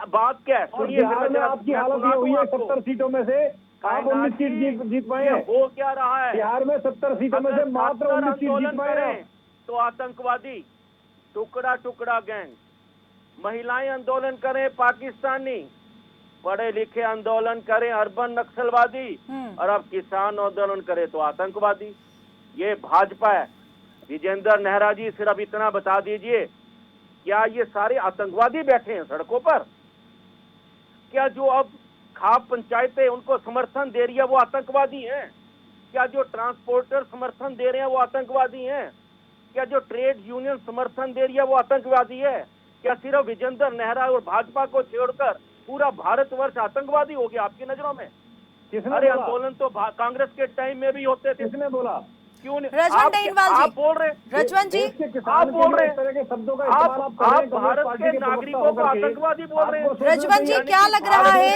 [SPEAKER 5] बात क्या है सुनिए।
[SPEAKER 4] बिहार में आपकी हालत ये हुई है, 70 सीटों में से आप 19 सीट जीत पाए हैं।
[SPEAKER 5] हो क्या रहा है?
[SPEAKER 4] बिहार में 70 सीटों में से मात्र 19 सीट जीत पाए हैं।
[SPEAKER 5] तो आतंकवादी, टुकड़ा टुकड़ा गैंग, महिलाएं आंदोलन करें पाकिस्तानी, पढ़े लिखे आंदोलन करें अर्बन नक्सलवादी, और अब किसान आंदोलन करे तो आतंकवादी। ये भाजपा है। विजेंद्र नेहरा जी, सिर्फ इतना बता दीजिए, क्या ये सारे आतंकवादी बैठे हैं सड़कों पर? क्या जो अब खाप पंचायतें उनको समर्थन दे रही है वो आतंकवादी हैं? क्या जो ट्रांसपोर्टर समर्थन दे रहे हैं वो आतंकवादी हैं? क्या जो ट्रेड यूनियन समर्थन दे रही है वो आतंकवादी है? क्या सिर्फ विजेंद्र नेहरा और भाजपा को छोड़कर पूरा भारतवर्ष आतंकवादी हो गया आपकी नजरों में? अरे आंदोलन तो कांग्रेस के टाइम में भी होते थे।
[SPEAKER 4] किसने बोला?
[SPEAKER 5] क्यों नहीं?
[SPEAKER 1] रजवंत डेनवाल जी,
[SPEAKER 5] आप बोल रहे,
[SPEAKER 1] रजवंत जी
[SPEAKER 5] आप बोल रहे हैं,
[SPEAKER 4] तरह के शब्दों का
[SPEAKER 5] आप भारत के नागरिकों को आतंकवादी बोल रहे हैं।
[SPEAKER 1] रजवंत जी, क्या लग रहा है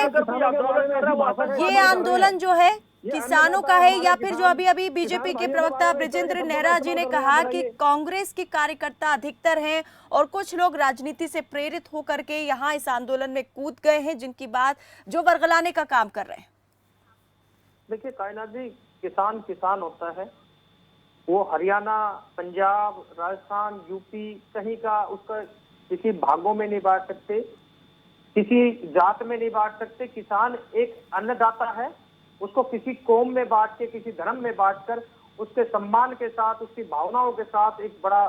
[SPEAKER 1] ये आंदोलन जो है किसानों का है, या फिर जो अभी अभी बीजेपी के प्रवक्ता ब्रिजेंद्र नेहरा जी ने कहा कि कांग्रेस के कार्यकर्ता अधिकतर हैं और कुछ लोग राजनीति से प्रेरित होकर के यहाँ इस आंदोलन में कूद गए हैं, जिनकी बात जो बरगलाने का काम कर रहे हैं?
[SPEAKER 6] देखिए कायनात जी, किसान किसान होता है, वो हरियाणा, पंजाब, राजस्थान, यूपी कहीं का उसका किसी भागों में नहीं बांट सकते, किसी जात में नहीं बांट सकते। किसान एक अन्नदाता है, उसको किसी कौम में बांट के, किसी धर्म में बांटकर उसके सम्मान के साथ, उसकी भावनाओं के साथ एक बड़ा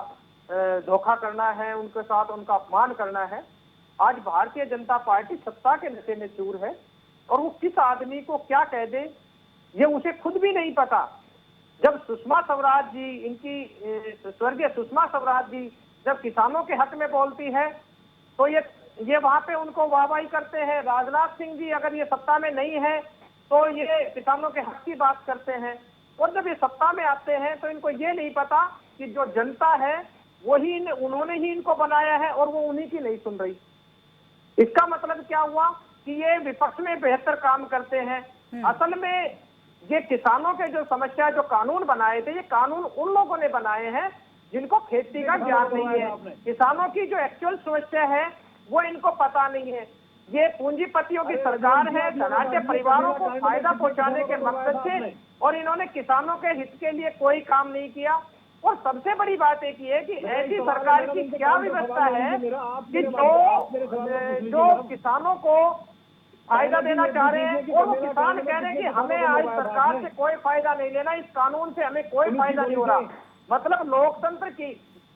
[SPEAKER 6] धोखा करना है, उनके साथ उनका अपमान करना है। आज भारतीय जनता पार्टी सत्ता के नशे में चूर है और वो किस आदमी को क्या कह दे ये उसे खुद भी नहीं पता। जब सुषमा स्वराज जी, इनकी स्वर्गीय सुषमा स्वराज जी जब किसानों के हक में बोलती है तो ये वहां पे उनको वाहवाही करते हैं। राजनाथ सिंह जी अगर ये सत्ता में नहीं है तो ये किसानों के हक की बात करते हैं, और जब ये सत्ता में आते हैं तो इनको ये नहीं पता कि जो जनता है वही उन्होंने ही इनको बनाया है और वो उन्हीं की नहीं सुन रही। इसका मतलब क्या हुआ कि ये विपक्ष में बेहतर काम करते हैं। असल में ये किसानों के जो समस्या, जो कानून बनाए थे, ये कानून उन लोगों ने बनाए हैं जिनको खेती का ज्ञान नहीं है। किसानों की जो एक्चुअल समस्या है वो इनको पता नहीं है। ये पूंजीपतियों की सरकार है, धनाढ्य परिवारों को फायदा पहुंचाने के मकसद से, और इन्होंने किसानों के हित के लिए कोई काम नहीं किया। और सबसे बड़ी बात एक ये है कि ऐसी सरकार की क्या व्यवस्था है कि जो किसानों को फायदा देना चाह रहे हैं और वो किसान कह रहे हैं कि हमें आज सरकार से कोई फायदा नहीं लेना, इस कानून से हमें कोई फायदा नहीं हो रहा। मतलब लोकतंत्र की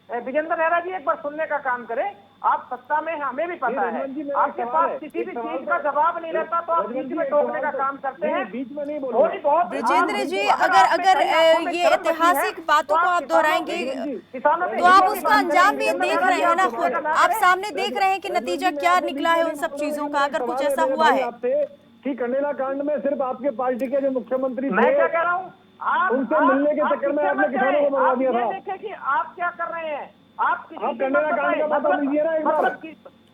[SPEAKER 6] विजेंद्र नेहरा जी एक बार सुनने का काम करें। आप सत्ता में, हमें भी पता है, आपके पास किसी भी चीज का जवाब नहीं रहता तो आप बीच में टोकने का काम करते हैं।
[SPEAKER 4] बीच में नहीं
[SPEAKER 6] थोड़ी बहुत
[SPEAKER 1] ब्रिजेंद्र जी, अगर ये ऐतिहासिक बातों को आप दोहराएंगे तो आप उसका अंजाम भी देख रहे हैं ना, खुद आप सामने देख रहे हैं कि नतीजा क्या निकला है उन सब चीजों का, अगर कुछ ऐसा हुआ है
[SPEAKER 4] कि कंडेला कांड में सिर्फ आपके पार्टी के जो मुख्यमंत्री
[SPEAKER 6] मैं क्या कह रहा हूँ,
[SPEAKER 4] उनसे मिलने के चक्कर में आपने किसानों को मरवा दिया था।
[SPEAKER 6] देखे कि आप क्या कर रहे हैं, आप
[SPEAKER 4] कंडेला कांड का पता लीजिए ना एक बार।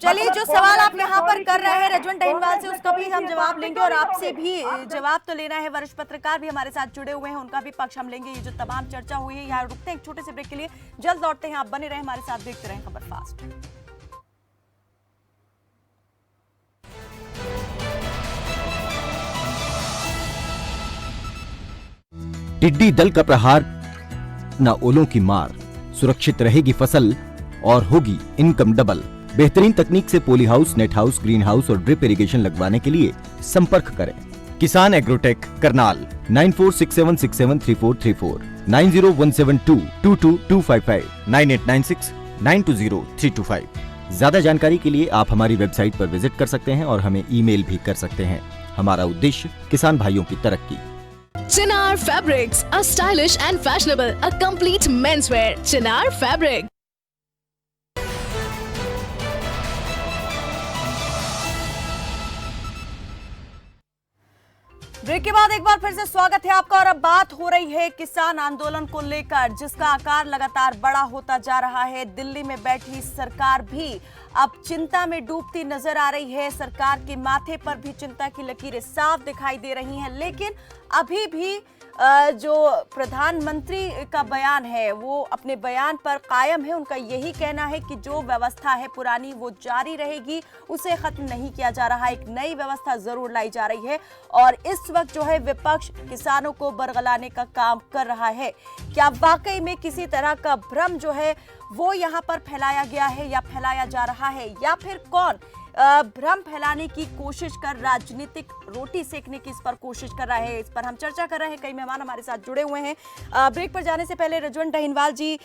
[SPEAKER 1] चलिए, जो सवाल आप यहाँ पर कर रहे हैं रजवंत डेनवाल से, उसका भी हम जवाब लेंगे और आपसे भी जवाब तो लेना है। वरिष्ठ पत्रकार भी हमारे साथ जुड़े हुए हैं, उनका भी पक्ष हम लेंगे। ये जो तमाम चर्चा हुई है, यहाँ रुकते हैं एक छोटे से ब्रेक के लिए, जल्द लौटते हैं। आप बने रहे हमारे साथ, देखते रहें खबर फास्ट।
[SPEAKER 7] टिड्डी दल का प्रहार न ओलों की मार, सुरक्षित रहेगी फसल और होगी इनकम डबल। बेहतरीन तकनीक से poly house, net house, green house और ड्रिप इरिगेशन लगवाने के लिए संपर्क करें। किसान एग्रोटेक करनाल 9467673434, 9017222255, 9896 920325। ज्यादा जानकारी के लिए आप हमारी वेबसाइट पर विजिट कर सकते हैं और हमें ईमेल भी कर सकते हैं। हमारा उद्देश्य किसान भाइयों की तरक्की।
[SPEAKER 8] Chinar Fabrics, a stylish and fashionable, a complete menswear. Chinar Fabric.
[SPEAKER 1] Break के बाद एक बार फिर से स्वागत है आपका और अब बात हो रही है किसान आंदोलन को लेकर, जिसका आकार लगातार बड़ा होता जा रहा है। दिल्ली में बैठी सरकार भी अब चिंता में डूबती नजर आ रही है। सरकार के माथे पर भी चिंता की लकीरें साफ दिखाई दे रही हैं, लेकिन अभी भी जो प्रधानमंत्री का बयान है वो अपने बयान पर कायम है। उनका यही कहना है कि जो व्यवस्था है पुरानी वो जारी रहेगी, उसे खत्म नहीं किया जा रहा। एक नई व्यवस्था जरूर लाई जा रही है और इस वक्त जो है विपक्ष किसानों को बरगलाने का काम कर रहा है। क्या वाकई में किसी तरह का भ्रम जो है वो यहाँ पर फैलाया गया है या फैलाया जा रहा है, या फिर कौन भ्रम फैलाने की कोशिश कर राजनीतिक रोटी सेकने की इस पर कोशिश कर रहा है? इस पर हम चर्चा कर रहे हैं। कई मेहमान हमारे साथ जुड़े हुए हैं। ब्रेक पर जाने से पहले रजवंत टहिनवाल जी,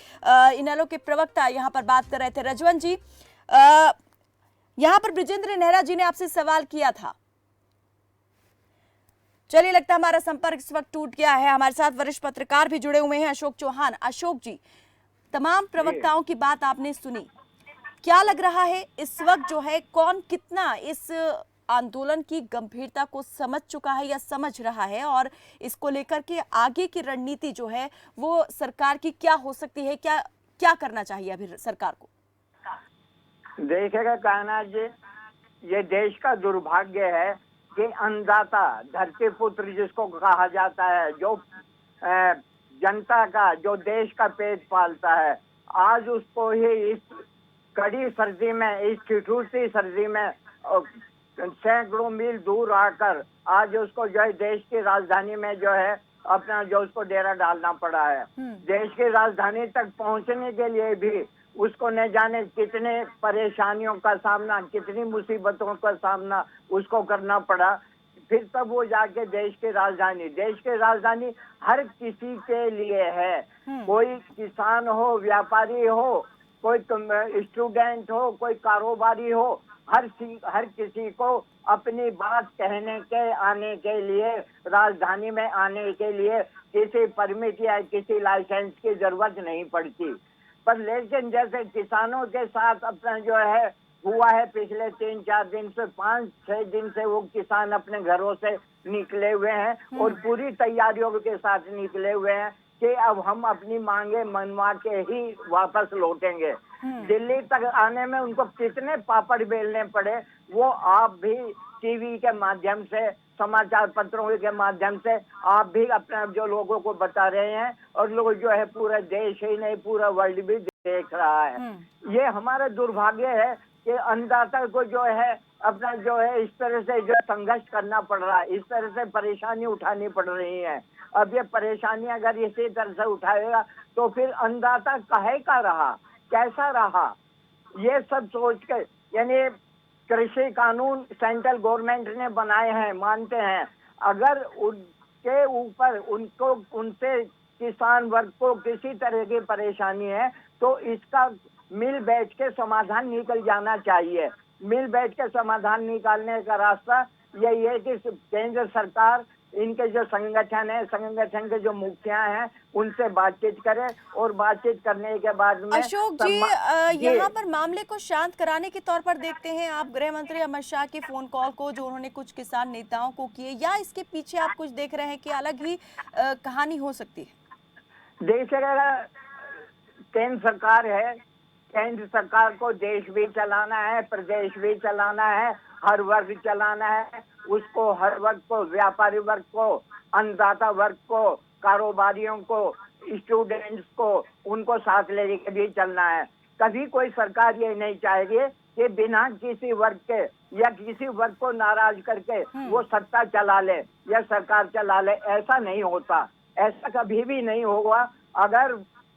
[SPEAKER 1] इनेलो के प्रवक्ता, यहाँ पर बात कर रहे थे। रजवंत जी, यहाँ पर बृजेंद्र नेहरा जी ने आपसे सवाल किया था। चलिए, लगता है हमारा संपर्क इस वक्त टूट गया है। हमारे साथ वरिष्ठ पत्रकार भी जुड़े हुए हैं, अशोक चौहान। अशोक जी, तमाम प्रवक्ताओं की बात आपने सुनी, क्या लग रहा है इस वक्त जो है कौन कितना इस आंदोलन की गंभीरता को समझ चुका है या समझ रहा है, और इसको लेकर के आगे की रणनीति जो है वो सरकार की क्या हो सकती है? क्या करना चाहिए अभी सरकार को?
[SPEAKER 5] देखिएगा कायनात जी, ये देश का दुर्भाग्य है कि अन्नदाता, धरती पुत्र जिसको कहा जाता है, जो जनता का, जो देश का पेट पालता है, आज उसको ही इस कड़ी सर्दी में, इस ठिठुरती सर्दी में सैकड़ों मील दूर आकर आज उसको जो है देश की राजधानी में जो है अपना जो उसको डेरा डालना पड़ा है। देश की राजधानी तक पहुंचने के लिए भी उसको न जाने कितने परेशानियों का सामना, कितनी मुसीबतों का सामना उसको करना पड़ा, फिर तब वो जाके देश की राजधानी हर किसी के लिए है। कोई किसान हो, व्यापारी हो, कोई स्टूडेंट हो, कोई कारोबारी हो, हर किसी को अपनी बात कहने के, आने के लिए, राजधानी में आने के लिए किसी परमिट या किसी लाइसेंस की जरूरत नहीं पड़ती। पर लेकिन जैसे किसानों के साथ अपना जो है हुआ है, पिछले 3-4 दिन से, 5-6 दिन से वो किसान अपने घरों से निकले हुए हैं और पूरी तैयारियों के साथ निकले हुए हैं कि अब हम अपनी मांगे मनवा के ही वापस लौटेंगे। दिल्ली तक आने में उनको कितने पापड़ बेलने पड़े वो आप भी टीवी के माध्यम से, समाचार पत्रों के माध्यम से आप भी अपने जो लोगों को बता रहे हैं, और लोग जो है पूरा देश ही नहीं पूरा वर्ल्ड भी देख रहा है। ये हमारा दुर्भाग्य है कि अन्नदाता को जो है अपना जो है इस तरह से जो संघर्ष करना पड़ रहा है, इस तरह से परेशानी उठानी पड़ रही है। अब ये परेशानी अगर इसी तरह से उठाएगा तो फिर अन्नदाता कहे का रहा, कैसा रहा, ये सब सोच के, यानी कृषि कानून सेंट्रल गवर्नमेंट ने बनाए हैं, मानते हैं, अगर उनके ऊपर उनसे किसान वर्ग को किसी तरह की परेशानी है तो इसका मिल बैठ के समाधान निकल जाना चाहिए। मिल बैठ के समाधान निकालने का रास्ता यही है कि केंद्र सरकार, इनके जो संगठन है, संगठन के जो मुखिया हैं, उनसे बातचीत करे और बातचीत करने के बाद में
[SPEAKER 1] अशोक जी, यहाँ पर मामले को शांत कराने के तौर पर देखते हैं आप गृह मंत्री अमित शाह के फोन कॉल को जो उन्होंने कुछ किसान नेताओं को किए, या इसके पीछे आप कुछ देख रहे हैं कि अलग ही कहानी हो सकती है?
[SPEAKER 5] देखिएगा, केंद्र सरकार है, केंद्र सरकार को देश भी चलाना है, प्रदेश भी चलाना है, हर वर्ग चलाना है, उसको हर वर्ग को, व्यापारी वर्ग को, अन्नदाता वर्ग को, कारोबारियों को, स्टूडेंट्स को, उनको साथ लेके भी चलना है। कभी कोई सरकार ये नहीं चाहेगी कि बिना किसी वर्ग के या किसी वर्ग को नाराज करके वो सत्ता चला ले या सरकार चला ले, ऐसा नहीं होता।
[SPEAKER 9] ऐसा कभी भी नहीं होगा। अगर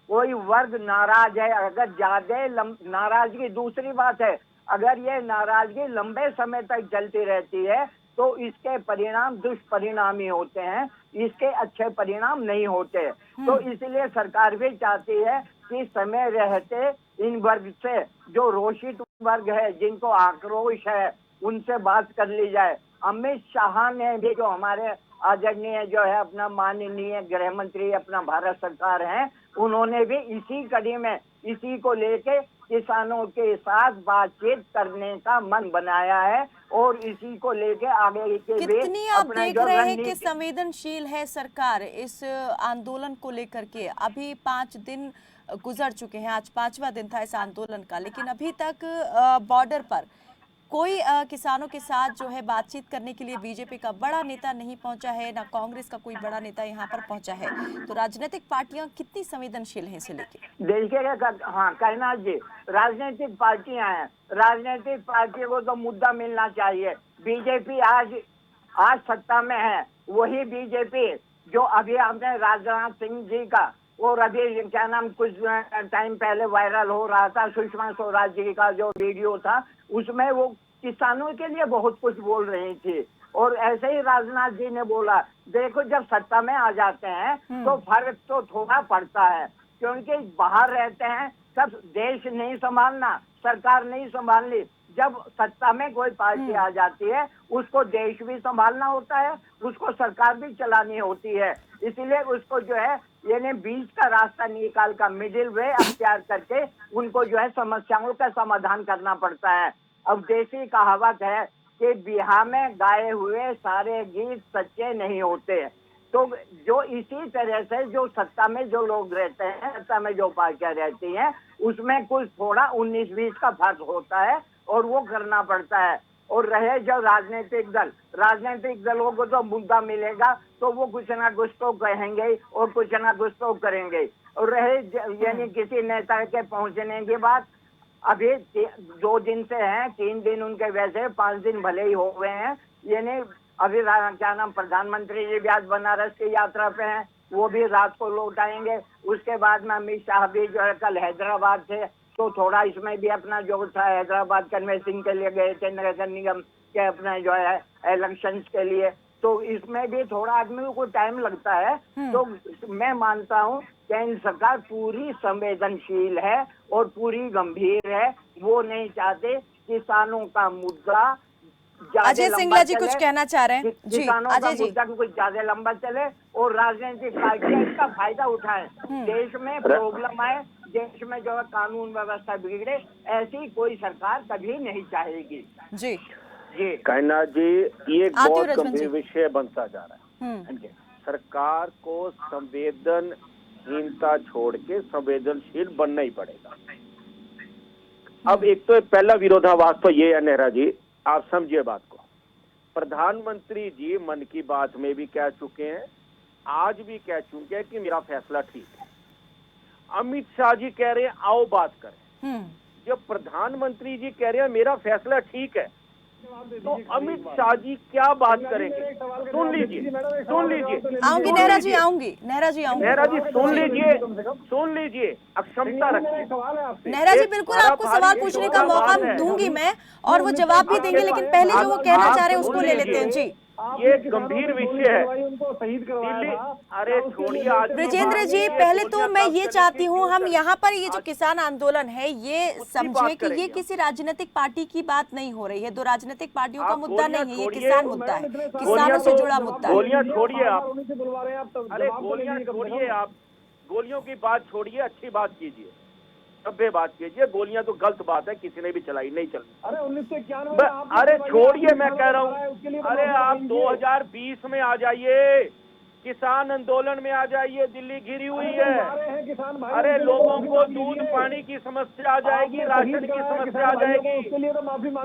[SPEAKER 9] कोई वर्ग नाराज है, अगर ज्यादा नाराजगी, दूसरी बात है अगर ये नाराजगी लंबे समय तक चलती रहती है तो इसके परिणाम दुष्परिणाम ही होते हैं, इसके अच्छे परिणाम नहीं होते। तो इसलिए सरकार भी चाहती है कि समय रहते इन वर्ग से, जो रोषित वर्ग है, जिनको आक्रोश है, उनसे बात कर ली जाए। अमित शाह ने भी, जो हमारे आदरणीय जो है अपना माननीय गृह मंत्री अपना भारत सरकार है, उन्होंने भी इसी कड़ी में इसी को लेके किसानों के साथ बातचीत करने का मन बनाया है और इसी को लेके आगे के भी
[SPEAKER 1] कितनी आप
[SPEAKER 9] अपना
[SPEAKER 1] देख
[SPEAKER 9] जो
[SPEAKER 1] रहे हैं कि
[SPEAKER 9] रणनीति।
[SPEAKER 1] संवेदनशील है सरकार इस आंदोलन को लेकर के? अभी 5 दिन गुजर चुके हैं, आज 5वां दिन था इस आंदोलन का, लेकिन अभी तक बॉर्डर पर कोई किसानों के साथ जो है बातचीत करने के लिए बीजेपी का बड़ा नेता नहीं पहुंचा है, ना कांग्रेस का कोई बड़ा नेता यहाँ पर पहुंचा है। तो राजनीतिक पार्टियां कितनी संवेदनशील हैं इसे लेके?
[SPEAKER 9] देखिएगा, हाँ कायनात जी, राजनीतिक पार्टियां हैं, राजनीतिक पार्टियों को तो मुद्दा मिलना चाहिए। बीजेपी आज सत्ता में है, वही बीजेपी जो अभी हमने राजनाथ सिंह जी का और अभी क्या नाम कुछ टाइम पहले वायरल हो रहा था सुषमा स्वराज जी का जो वीडियो था, उसमें वो किसानों के लिए बहुत कुछ बोल रही थी। और ऐसे ही राजनाथ जी ने बोला, देखो जब सत्ता में आ जाते हैं तो फर्क तो थोड़ा पड़ता है, क्योंकि बाहर रहते हैं सब देश नहीं संभालना, सरकार नहीं संभालनी। जब सत्ता में कोई पार्टी आ जाती है उसको देश भी संभालना होता है, उसको सरकार भी चलानी होती है। इसीलिए उसको जो है यानी बीच का रास्ता निकाल कर मिडिल वे अख्तियार करके उनको जो है समस्याओं का समाधान करना पड़ता है। अब देसी कहावत है कि बिहार में गाए हुए सारे गीत सच्चे नहीं होते। तो जो इसी तरह से जो सत्ता में जो लोग रहते हैं, सत्ता में जो पार्टियां रहती हैं, उसमें कुछ थोड़ा 19-20 का फर्क होता है और वो करना पड़ता है। और रहे जो राजनीतिक दलों को तो मुद्दा मिलेगा तो वो कुछ ना कुछ तो कहेंगे और कुछ ना कुछ तो करेंगे। और रहे यानी किसी नेता के पहुंचने के बाद, अभी 2 दिन से हैं, 3 दिन उनके वैसे, 5 दिन भले ही हो गए हैं, यानी अभी क्या नाम प्रधानमंत्री जी भी आज बनारस की यात्रा पे हैं, वो भी रात को लौट आएंगे। उसके बाद में अमित शाह भी जो है कल हैदराबाद थे, तो थोड़ा इसमें भी अपना जो था हैदराबाद कन्वेंसिंग के लिए गए थे, नगर निगम के अपने जो है इलेक्शंस के लिए, तो इसमें भी थोड़ा आदमी को टाइम लगता है। तो मैं मानता हूँ केंद्र सरकार पूरी संवेदनशील है और पूरी गंभीर है। वो नहीं चाहते किसानों का मुद्दा
[SPEAKER 1] अजय सिंगला जी कुछ कहना चाह रहे हैं जी?
[SPEAKER 9] किसानों का मुद्दा कुछ ज्यादा लंबा चले और राजनीतिक पार्टियां इसका फायदा उठाएं। देश में प्रॉब्लम है, देश में जो है कानून व्यवस्था बिगड़े, ऐसी कोई सरकार कभी नहीं चाहेगी।
[SPEAKER 1] जी
[SPEAKER 5] जी कायनात जी, ये एक बहुत गंभीर विषय बनता जा रहा है। सरकार को संवेदनहीनता छोड़ के संवेदनशील बनना ही पड़ेगा। अब एक तो पहला विरोधाभास तो ये है नेहरा जी, आप समझिए बात को, प्रधानमंत्री जी मन की बात में भी कह चुके हैं, आज भी कह चुके हैं कि मेरा फैसला ठीक है। अमित शाह जी कह रहे हैं आओ बात करें। जब प्रधानमंत्री जी कह रहे हैं मेरा फैसला ठीक है, तो अमित शाह जी क्या बात करेंगे? सुन लीजिए
[SPEAKER 1] आऊंगी नेहरा जी, आऊंगी
[SPEAKER 5] सुन लीजिए अक्षमता रखिए
[SPEAKER 1] नेहरा जी, बिल्कुल आपको सवाल पूछने का मौका दूंगी मैं और वो जवाब भी देंगे, लेकिन पहले जो वो कहना चाह रहे हैं उसको ले लेते हैं जी।
[SPEAKER 5] ये गंभीर विषय है, अरे छोड़िए।
[SPEAKER 1] ब्रजेंद्र जी, पहले तो मैं ये चाहती हूँ हम यहाँ पर ये जो किसान आंदोलन है ये समझे कि ये किसी राजनीतिक पार्टी की बात नहीं हो रही है, 2 राजनीतिक पार्टियों का मुद्दा नहीं है, ये किसान मुद्दा है, किसानों से जुड़ा मुद्दा है।
[SPEAKER 5] गोलियां छोड़िए आप, अरे गोलियां छोड़िए आप, गोलियों की बात छोड़िए, अच्छी बात कीजिए, सभ्य बात कीजिए। गोलियां तो गलत बात है, किसी ने भी चलाई नहीं चल।
[SPEAKER 4] अरे 1991
[SPEAKER 5] अरे छोड़िए, मैं कह रहा हूँ, अरे आप 2020 में आ जाइए, किसान आंदोलन में आ जाइए, दिल्ली घिरी हुई है। अरे लोगों को दूध पानी की समस्या आ जाएगी, राशन की समस्या आ जाएगी।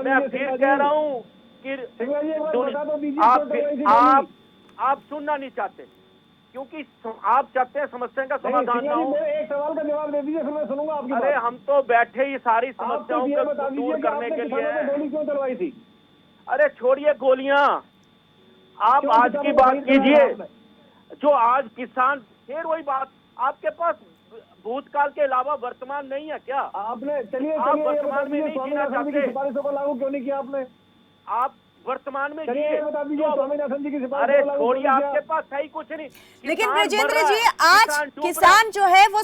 [SPEAKER 5] मैं फिर कह रहा हूँ कि आप सुनना नहीं चाहते, क्योंकि आप चाहते हैं समस्या का समाधान ना हो।
[SPEAKER 4] एक सवाल का जवाब दे दीजिए, फिर मैं सुनूंगा आपकी
[SPEAKER 5] अरे
[SPEAKER 4] बात।
[SPEAKER 5] हम तो बैठे ही सारी समस्याओं को दूर करने के लिए।
[SPEAKER 4] गोली क्यों चलवाई थी?
[SPEAKER 5] अरे छोड़िए गोलियां, आप आज की बात कीजिए, जो आज किसान, फिर वही बात, आपके पास भूतकाल के अलावा वर्तमान नहीं है क्या?
[SPEAKER 4] आपने चलिए
[SPEAKER 5] आप वर्तमान में नहीं जीना चाहते?
[SPEAKER 4] सिफारिशों को लागू क्यों नहीं किया आपने?
[SPEAKER 5] आप वर्तमान में
[SPEAKER 4] चलिए ये बता दीजिए स्वामीनाथन जी की सिफारिश
[SPEAKER 5] अरे
[SPEAKER 4] को लागू
[SPEAKER 5] छोड़िए,
[SPEAKER 4] क्यों नहीं
[SPEAKER 5] आपके
[SPEAKER 4] किया?
[SPEAKER 5] पास सही कुछ नहीं।
[SPEAKER 1] लेकिन
[SPEAKER 5] किसान
[SPEAKER 1] ब्रजेंद्र
[SPEAKER 5] मर रहा
[SPEAKER 1] जी,
[SPEAKER 5] है,
[SPEAKER 1] आज
[SPEAKER 5] किसान डूब रहा है।
[SPEAKER 1] किसान जो है वो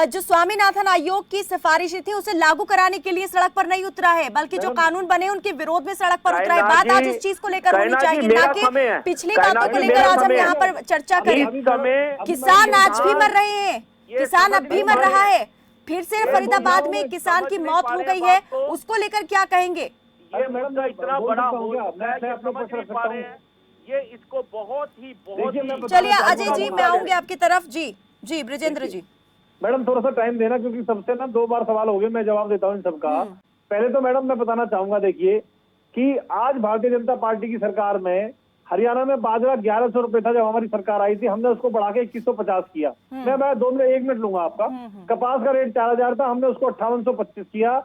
[SPEAKER 1] जो स्वामीनाथन आयोग की सिफारिशें थी उसे लागू कराने के लिए सड़क पर नहीं उतरा है, बल्कि जो कानून बने उनके विरोध में सड़क पर उतरा है। बात आज उस चीज को लेकर होनी चाहिए, ना कि पिछली बातों को लेकर आज हम यहाँ पर चर्चा करें। किसान आज भी मर रहे हैं, किसान अब भी मर रहा है। फिर से फरीदाबाद में किसान की मौत हो गई है, उसको लेकर क्या कहेंगे?
[SPEAKER 5] ये मुद्दा इतना बड़ा हो चुका है, ये समझ नहीं पा रहे हैं, ये इसको बहुत ही
[SPEAKER 1] चलिए अजय जी, मैं आऊंगी आपकी तरफ। जी ब्रजेंद्र जी।
[SPEAKER 4] मैडम थोड़ा सा टाइम देना, क्योंकि सबसे ना 2 बार सवाल हो गए, मैं जवाब देता हूँ इन सबका। पहले तो मैडम मैं बताना चाहूंगा, देखिए कि आज भारतीय जनता पार्टी की सरकार में हरियाणा में बाजरा 1100 रुपए था जब हमारी सरकार आई थी, हमने उसको बढ़ा के 2150 किया। मैं 1 मिनट लूंगा आपका। कपास का रेट 4000 था, हमने उसको 5825 किया।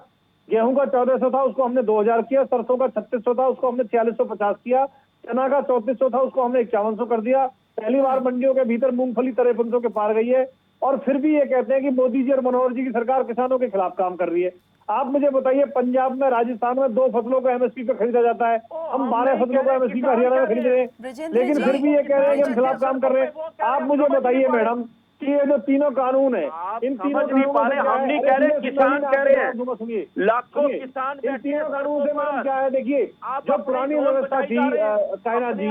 [SPEAKER 4] गेहूं का 1400 था, उसको हमने 2000 किया। सरसों का 3600 था, उसको हमने 4650 किया। चना का 3400 था, उसको हमने 5100 कर दिया। पहली बार मंडियों के भीतर मूंगफली 5300 के पार गई है। और फिर भी ये कहते हैं कि मोदी जी और मनोहर जी की सरकार किसानों के खिलाफ काम कर रही है। आप मुझे बताइए, पंजाब में, राजस्थान में 2 फसलों को एमएसपी पे खरीदा जाता है, हम 12 फसलों को एमएसपी पे हरियाणा में खरीद रहे हैं, लेकिन फिर भी ये कह रहे हैं कि हम खिलाफ काम कर रहे हैं। आप मुझे बताइए मैडम कि ये जो तीनों कानून है, इन तीनों
[SPEAKER 5] नहीं पा रहे, हम नहीं कह रहे, किसान कह रहे हैं,
[SPEAKER 4] सुनिए,
[SPEAKER 5] लाखों किसान
[SPEAKER 4] इन तीनों कानून से मैडम क्या है, देखिए जो पुरानी व्यवस्था थी कायनाथ जी,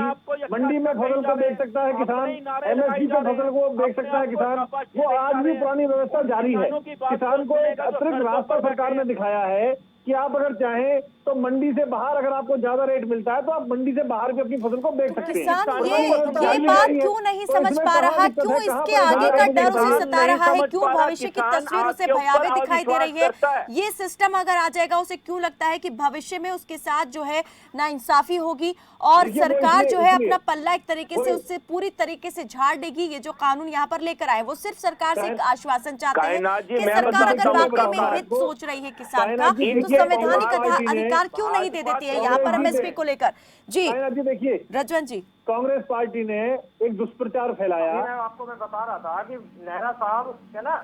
[SPEAKER 4] मंडी में फसल को बेच सकता है किसान, एमएसपी पे फसल को बेच सकता है किसान, वो आज भी पुरानी व्यवस्था जारी है। किसान को एक अतिरिक्त रास्ता सरकार ने दिखाया है कि आप अगर चाहें तो मंडी से बाहर, अगर आपको ज्यादा रेट मिलता है तो आप मंडी से बाहर भी अपनी फसल को बेच सकते हैं।
[SPEAKER 1] किसान ये बात क्यों नहीं समझ पा रहा, क्यों इसके आगे का डर उसे सता रहा है, क्यों भविष्य की तस्वीर उसे भयावह दिखाई दे रही है? ये सिस्टम अगर आ जाएगा, उसे क्यों लगता है कि भविष्य में उसके साथ जो है नाइंसाफी होगी और सरकार जो है अपना पल्ला एक तरीके से उससे पूरी तरीके से झाड़ देगी? ये जो कानून यहाँ पर लेकर आए, वो सिर्फ सरकार से एक आश्वासन चाहते हैं कि सरकार अगर वाकई में हित सोच रही है किसान का, तो संवैधानिक अधिकार क्यों नहीं दे देती है यहाँ पर एमएसपी को लेकर? जी
[SPEAKER 4] देखिए
[SPEAKER 1] रजवन जी,
[SPEAKER 4] कांग्रेस पार्टी ने एक दुष्प्रचार फैलाया।
[SPEAKER 6] आपको मैं बता रहा था कि नेहरा साहब है ना,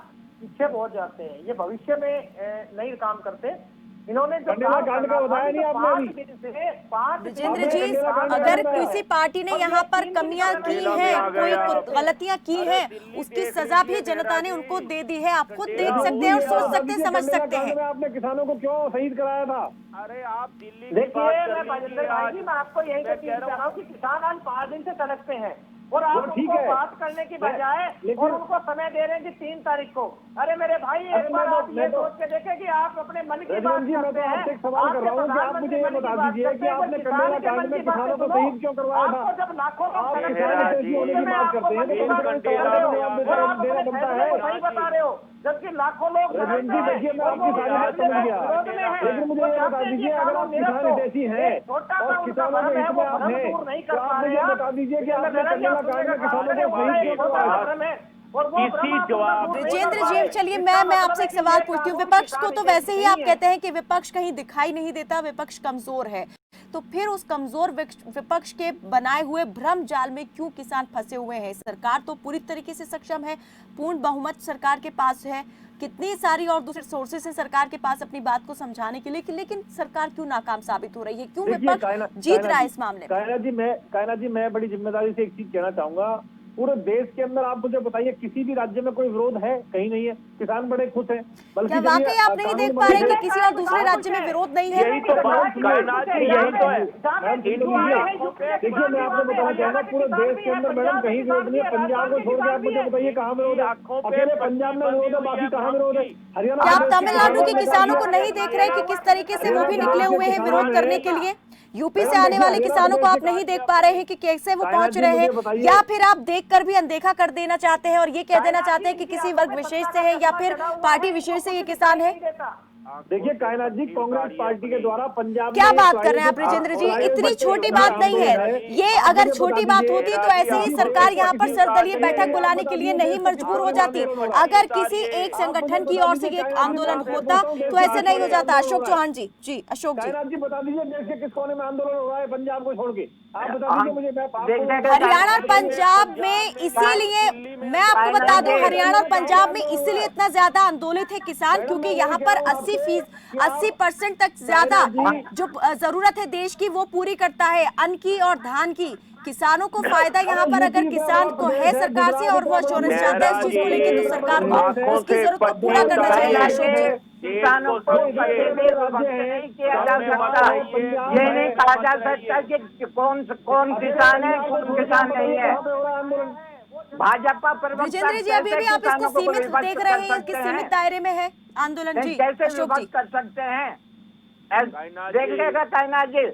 [SPEAKER 6] पीछे पहुंच जाते हैं, ये भविष्य में नहीं काम करते। इन्होंने जो
[SPEAKER 4] कांड का बताया नहीं आपने।
[SPEAKER 1] विजेंद्र जी, अगर किसी पार्टी ने यहाँ पर कमियां की हैं, कोई गलतियां की हैं, उसकी सजा भी जनता ने उनको दे दी है। आप खुद देख सकते हैं और सोच सकते हैं, समझ सकते हैं।
[SPEAKER 4] आपने किसानों को क्यों शहीद कराया था?
[SPEAKER 5] अरे आप दिल्ली
[SPEAKER 6] देखिए, मैं आपको यही कह रहा हूँ कि किसान आज 5 दिन से तड़पते हैं और आप उनको बात करने की बजाय और उनको समय दे रहे हैं कि 3 तारीख को। अरे मेरे भाई, एक बार आप ये सोच के देखें कि आप अपने मन की बात करते हैं।
[SPEAKER 4] एक सवाल कर रहा हूँ कि आप मुझे ये बता दीजिए कि आपने कंडेला कांड में किसानों को शहीद क्यों करवाया था?
[SPEAKER 6] आपको जब लाखों
[SPEAKER 4] आप किसान होने की बात करते हैं तो देना बनता है।
[SPEAKER 6] सही बता रहे हो, जबकि लाखों लोग
[SPEAKER 4] देखिए, मैं आपकी सारी बात समझ गया, लेकिन मुझे ये बता दीजिए, अगर आप किसान ऐसी हैं और किसानों के हित में आप हैं, तो आप मुझे बता दीजिए कि आपने कंडेला कांड में किसानों को शहीद क्यों करवाया?
[SPEAKER 5] किसी जवाब।
[SPEAKER 1] विजेंद्र जी, चलिए मैं आपसे एक सवाल पूछती हूँ। विपक्ष को तो वैसे ही आप कहते हैं कि विपक्ष कहीं दिखाई नहीं देता, विपक्ष कमजोर है, तो फिर उस कमजोर विपक्ष के बनाए हुए भ्रम जाल में क्यों किसान फंसे हुए हैं? सरकार तो पूरी तरीके से सक्षम है, पूर्ण बहुमत सरकार के पास है, कितनी सारी और दूसरे सोर्सेस हैं सरकार के पास अपनी बात को समझाने के लिए, लेकिन सरकार क्यों नाकाम साबित हो रही है? क्यों विपक्ष जीत रहा है इस मामले में?
[SPEAKER 4] कायनाथ जी, मैं बड़ी जिम्मेदारी से एक चीज कहना चाहूंगा। पूरे देश के अंदर आप मुझे बताइए, किसी भी राज्य में कोई विरोध है? कहीं नहीं है। किसान बड़े खुश हैं। बल्कि
[SPEAKER 1] क्या वाकई आप नहीं देख पा रहे कि किसी और दूसरे राज्य में विरोध नहीं है?
[SPEAKER 5] यही तो बात, कायनाथ जी, यही तो है।
[SPEAKER 4] देखिए, मैं आपको बताना चाहूंगा, पूरे देश के अंदर मैडम कहीं विरोध नहीं है। पंजाब को छोड़ के आप मुझे बताइए कहाँ विरोध है? अकेले पंजाब में विरोध है, बाकी कहाँ विरोध है? हरियाणा,
[SPEAKER 1] क्या आप तमिलनाडु के किसानों को नहीं देख रहे कि किस तरीके से वो भी निकले हुए हैं विरोध करने के लिए? यूपी से आने वाले किसानों को आप नहीं देख पा रहे हैं कि कैसे वो पहुंच रहे हैं, या फिर आप देखकर भी अनदेखा कर देना चाहते हैं और ये कह देना चाहते हैं कि किसी वर्ग विशेष से है या फिर पार्टी विशेष से ये किसान है?
[SPEAKER 4] देखिए कायनाथ जी, कांग्रेस पार्टी के द्वारा पंजाब
[SPEAKER 1] क्या बात कर रहे हैं आप राजेंद्र जी? इतनी छोटी बात नहीं है ये। अगर छोटी बात होती तो ऐसे ही सरकार यहाँ पर सर्वदलीय बैठक बुलाने के लिए नहीं मजबूर हो जाती। अगर किसी एक संगठन की ओर से एक आंदोलन होता तो ऐसे नहीं हो जाता। अशोक चौहान जी। जी अशोक जी,
[SPEAKER 4] बता दीजिए, देश के किस कोने में आंदोलन हो रहा है पंजाब को छोड़ के? आप बता दीजिए मुझे, मैं आपको
[SPEAKER 1] हरियाणा और पंजाब में इसीलिए मैं आपको बता दूं, हरियाणा और पंजाब में इसीलिए इतना ज्यादा आंदोलित है किसान, क्योंकि यहाँ पर 80% तक ज्यादा जो जरूरत है देश की वो पूरी करता है, अन्न की और धान की। किसानों को फायदा यहाँ पर अगर किसान को है सरकार से और वो अश्योरेंस चाहता है इस चीज को लेकर, तो सरकार को उसकी जरूरत को पूरा करना चाहिए। अशोक जी,
[SPEAKER 9] किसानों को नहीं किया जा सकता, ये नहीं कहा जा सकता कि कौन किसान है कौन किसान नहीं है। भाजपा प्रवक्ता
[SPEAKER 1] विजेंद्र जी, अभी भी आप इसको सीमित देख रहे हैं कि सीमित दायरे में है आंदोलन जी?
[SPEAKER 9] कैसे
[SPEAKER 1] अशोक जी
[SPEAKER 9] विभक्त कर सकते हैं? देखिएगा कायनाथ जी,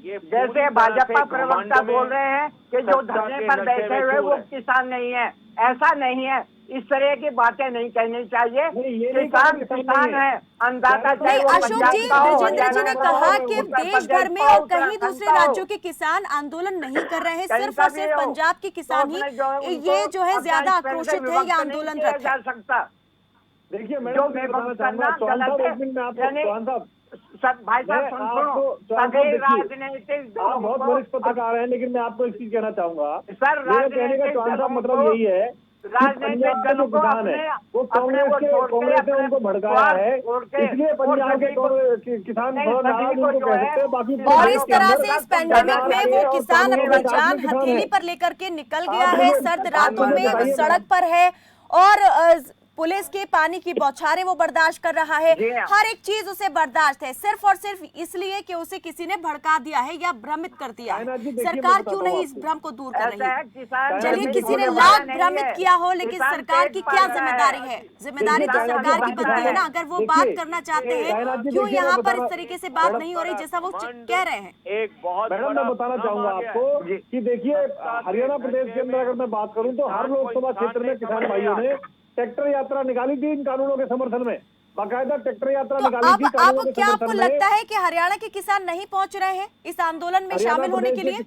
[SPEAKER 9] जैसे भाजपा प्रवक्ता बोल रहे हैं कि जो धरने पर बैठे हुए वो किसान नहीं है, ऐसा नहीं है। इस तरह की बातें नहीं कहनी चाहिए। किसान है, अन्नदाता।
[SPEAKER 1] नहीं अशोक जी, विजेंद्र जी ने कहा कि देश भर में और कहीं दूसरे राज्यों के किसान आंदोलन नहीं कर रहे हैं, सिर्फ और सिर्फ पंजाब के किसान ही ये जो है ज्यादा आक्रोशित है, ये आंदोलनरत है।
[SPEAKER 4] देखिए मैडम, मैं बताना चाहूंगा, चौहान साहब एक मिनट में आपको, चौहान साहब
[SPEAKER 9] सब भाई साहब राजनीतिक
[SPEAKER 4] आप बहुत वरिष्ठ पत्रकार हैं, लेकिन मैं आपको एक चीज कहना चाहूंगा।
[SPEAKER 9] सर,
[SPEAKER 4] मेरे कहने का चौहान साहब मतलब यही है, पंजाब के जो किसान है वो कांग्रेस ने उनको भड़काया है, इसलिए पंजाब के किसान थोड़ा नाराज उनको कह सकते हैं। बाकी
[SPEAKER 1] और इस तरह से इस पेंडेमिक में वो किसान अपनी जान हथेली पर लेकर के निकल गया है, सर्द रातों में वो सड़क पर है और पुलिस के पानी की बौछारें वो बर्दाश्त कर रहा है, हर एक चीज उसे बर्दाश्त है, सिर्फ और सिर्फ इसलिए कि उसे किसी ने भड़का दिया है या भ्रमित कर दिया है। सरकार क्यों नहीं इस भ्रम को दूर कर रही है? चलिए किसी ने लाख भ्रमित किया हो, लेकिन सरकार की क्या जिम्मेदारी है? जिम्मेदारी तो सरकार की बनती है ना। अगर वो बात करना चाहते हैं, क्यों यहाँ पर इस तरीके से बात नहीं हो रही जैसा वो कह रहे हैं?
[SPEAKER 5] एक बहुत
[SPEAKER 4] मैडम मैं बताना चाहूंगा आपको कि देखिए, हरियाणा प्रदेश के अंदर अगर मैं बात करूं तो हर लोकसभा क्षेत्र में किसान भाइयों ने ट्रैक्टर यात्रा निकाली थी इन कानूनों के समर्थन में, बाकायदा ट्रैक्टर यात्रा निकाली थी कानूनों के
[SPEAKER 1] क्या
[SPEAKER 4] समर्थन
[SPEAKER 1] आपको
[SPEAKER 4] में।
[SPEAKER 1] लगता है कि हरियाणा के किसान नहीं पहुंच रहे हैं इस आंदोलन में शामिल होने के लिए?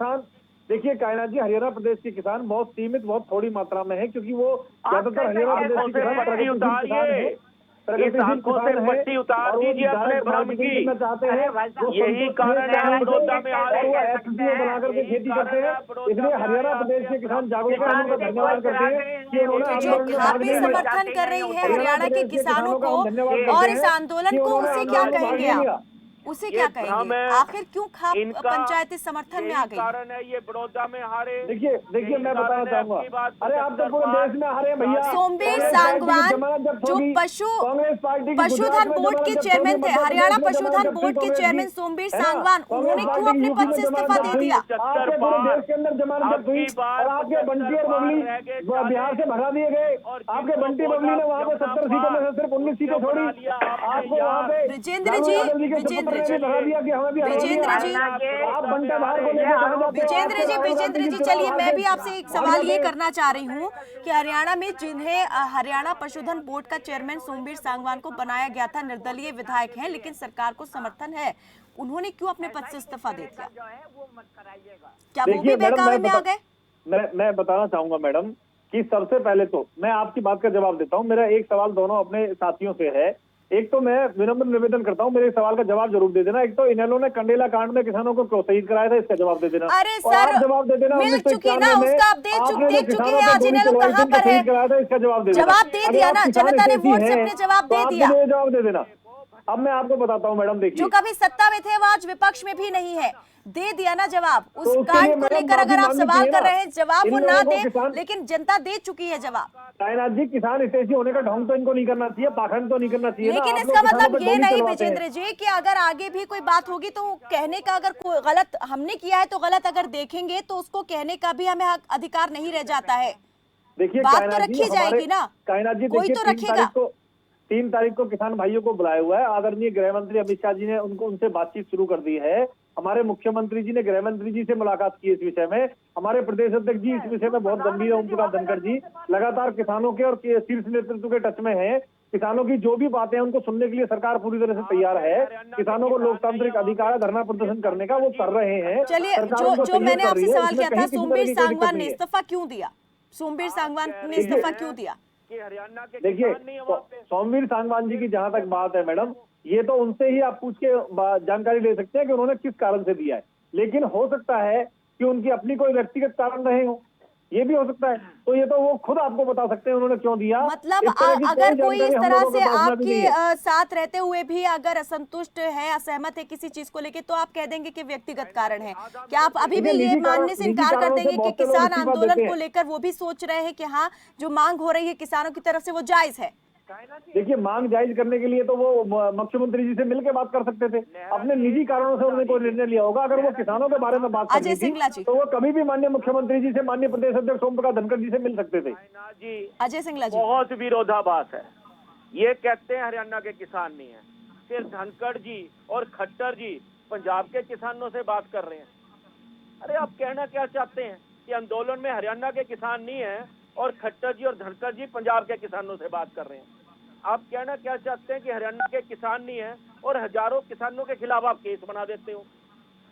[SPEAKER 4] देखिए कायनाथ जी, हरियाणा प्रदेश के किसान बहुत सीमित, बहुत थोड़ी मात्रा में है, क्योंकि वो ज्यादातर हरियाणा प्रदेश के किसान प्रगतिशील किसान है।
[SPEAKER 5] इस आंखों से पट्टी उतार दीजिए अपने भ्रम की।
[SPEAKER 4] चाहते हैं,
[SPEAKER 5] यही कारण है बड़ौदा में आ रही है,
[SPEAKER 4] बना करके खेती करते हैं, इसलिए हरियाणा प्रदेश के किसान जागरूक हैं, उनका धन्यवाद करते हैं कि उन्होंने
[SPEAKER 1] जो खापी समर्थन कर रही है हरियाणा के किसानों को और इस आंदोलन को, उसे क्या कहेंगे आप? उसे क्या कहेंगे? आखिर क्यों खाप पंचायती समर्थन में आ गई?
[SPEAKER 5] कारण है ये बड़ौदा में हारे।
[SPEAKER 4] देखिए मैं बताना चाहूंगा, अरे आप तो पूरे देश में हारे भैया।
[SPEAKER 1] सोमवीर सांगवान जो पशुधन बोर्ड के चेयरमैन थे, हरियाणा पशुधन बोर्ड के चेयरमैन सोमवीर सांगवान, उन्होंने क्यों अपने पद से इस्तीफा दे दिया?
[SPEAKER 4] आपके पूरे देश के अंदर जमानत जब्त हुई और आपके बंटी और बबली बिहार से भगा दिए गए। आपके बंटी बबली ने वहाँ पे 70 सीटों में से सिर्फ 19 सीटें छोड़ी। आपको वहाँ पे
[SPEAKER 1] विजेंद्र जी चलिए मैं भी आपसे एक सवाल ये करना चाह रही हूँ कि हरियाणा में जिन्हें हरियाणा पशुधन बोर्ड का चेयरमैन सोमवीर सांगवान को बनाया गया था, निर्दलीय विधायक हैं लेकिन सरकार को समर्थन है, उन्होंने क्यों अपने पद से इस्तीफा दे दिया? क्या वो भी बहकावे में आ गए?
[SPEAKER 4] मैं बताना चाहूंगा मैडम कि सबसे पहले तो मैं आपकी बात का जवाब देता हूँ। मेरा एक सवाल दोनों अपने साथियों से है। एक तो मैं विनम्र निवेदन करता हूँ, मेरे सवाल का जवाब जरूर दे देना। एक तो इनेलो ने कंडेला कांड में किसानों को क्यों शहीद कराया था, इसका जवाब दे देना।
[SPEAKER 1] अरे सर
[SPEAKER 4] जवाब दे देना,
[SPEAKER 1] मिल चुकी ना, उसका आप देख चुके हैं। आज इनेलो कहाँ पर है?
[SPEAKER 4] इसका जवाब दे देना।
[SPEAKER 1] जवाब दे दिया ना, जनता ने वोट से अपने जवाब दे दिया।
[SPEAKER 4] जवाब दे देना। अब मैं आपको बताता हूँ मैडम, देखिए
[SPEAKER 1] जो कभी सत्ता में थे वो आज विपक्ष में भी नहीं है, दे दिया ना जवाब। उस कांड को लेकर अगर आप सवाल कर रहे हैं, जवाब वो ना दे, लेकिन जनता दे चुकी है जवाब।
[SPEAKER 4] कायनाथ जी, किसान हितैषी होने का ढंग तो इनको नहीं करना चाहिए, पाखंड तो नहीं करना चाहिए।
[SPEAKER 1] लेकिन इसका मतलब ये नहीं विजेंद्र जी कि अगर आगे भी कोई बात होगी तो कहने का, अगर कोई गलत हमने किया है तो गलत अगर देखेंगे तो उसको कहने का भी हमें अधिकार नहीं रह जाता है।
[SPEAKER 4] देखिए
[SPEAKER 1] बात तो रखी जाएगी ना,
[SPEAKER 4] कायनाथ जी,
[SPEAKER 1] कोई तो रखेगा।
[SPEAKER 4] 3 तारीख को किसान भाइयों को बुलाया हुआ है। आदरणीय गृह मंत्री अमित शाह जी ने उनसे बातचीत शुरू कर दी है। हमारे मुख्यमंत्री जी ने गृह मंत्री जी से मुलाकात की इस विषय में। हमारे प्रदेश अध्यक्ष जी इस विषय में बहुत गंभीर है। ओम प्रकाश धनखड़ जी लगातार किसानों के और शीर्ष नेतृत्व के टच में है। किसानों की जो भी बातें हैं उनको सुनने के लिए सरकार पूरी तरह से तैयार है। किसानों को लोकतांत्रिक अधिकार है धरना प्रदर्शन करने का, वो कर रहे हैं।
[SPEAKER 1] चलिए जो मैंने आपसे सवाल किया था, सोमवीर सांगवान ने इस्तीफा क्यों दिया? सोमवीर सांगवान ने इस्तीफा क्यों दिया?
[SPEAKER 4] देखिए सोमवीर सांगवान जी की जहां तक बात है मैडम, ये तो उनसे ही आप पूछ के जानकारी ले सकते हैं कि उन्होंने किस कारण से दिया है। लेकिन हो सकता है कि उनकी अपनी कोई व्यक्तिगत कारण रहे हो, ये भी हो सकता है। तो ये तो वो खुद आपको बता सकते हैं उन्होंने क्यों दिया।
[SPEAKER 1] मतलब
[SPEAKER 4] इस तरह की
[SPEAKER 1] अगर कोई इस
[SPEAKER 4] जानकारी हम
[SPEAKER 1] तरह
[SPEAKER 4] लोगों
[SPEAKER 1] से
[SPEAKER 4] के पास भी नहीं है।
[SPEAKER 1] आपके साथ रहते हुए भी अगर असंतुष्ट है, असहमत है किसी चीज को लेके, तो आप कह देंगे कि व्यक्तिगत कारण है। क्या आप अभी भी ये मानने से इनकार कर देंगे कि किसान आंदोलन को लेकर वो भी सोच रहे हैं कि हाँ, जो मांग हो रही है किसानों की तरफ से वो जायज है?
[SPEAKER 4] देखिए, मांग जायज करने के लिए तो वो मुख्यमंत्री जी से मिलकर बात कर सकते थे। अपने निजी कारणों से उन्होंने कोई निर्णय लिया होगा। अगर वो किसानों के बारे में बात करनी
[SPEAKER 1] अजय सिंगला जी,
[SPEAKER 4] थी तो वो कभी भी माननीय मुख्यमंत्री जी से, माननीय प्रदेश अध्यक्ष ओम प्रकाश धनखड़ जी से मिल सकते थे।
[SPEAKER 5] जी
[SPEAKER 1] अजय सिंगला जी,
[SPEAKER 5] बहुत विरोधाभास है। ये कहते हैं हरियाणा के किसान नहीं है, फिर धनखड़ जी और खट्टर जी पंजाब के किसानों से बात कर रहे हैं। अरे आप कहना क्या चाहते हैं कि आंदोलन में हरियाणा के किसान नहीं है और खट्टर जी और धनखड़ जी पंजाब के किसानों से बात कर रहे हैं? आप कहना क्या चाहते हैं कि हरियाणा के किसान नहीं है और हजारों किसानों के खिलाफ आप केस बना देते हो?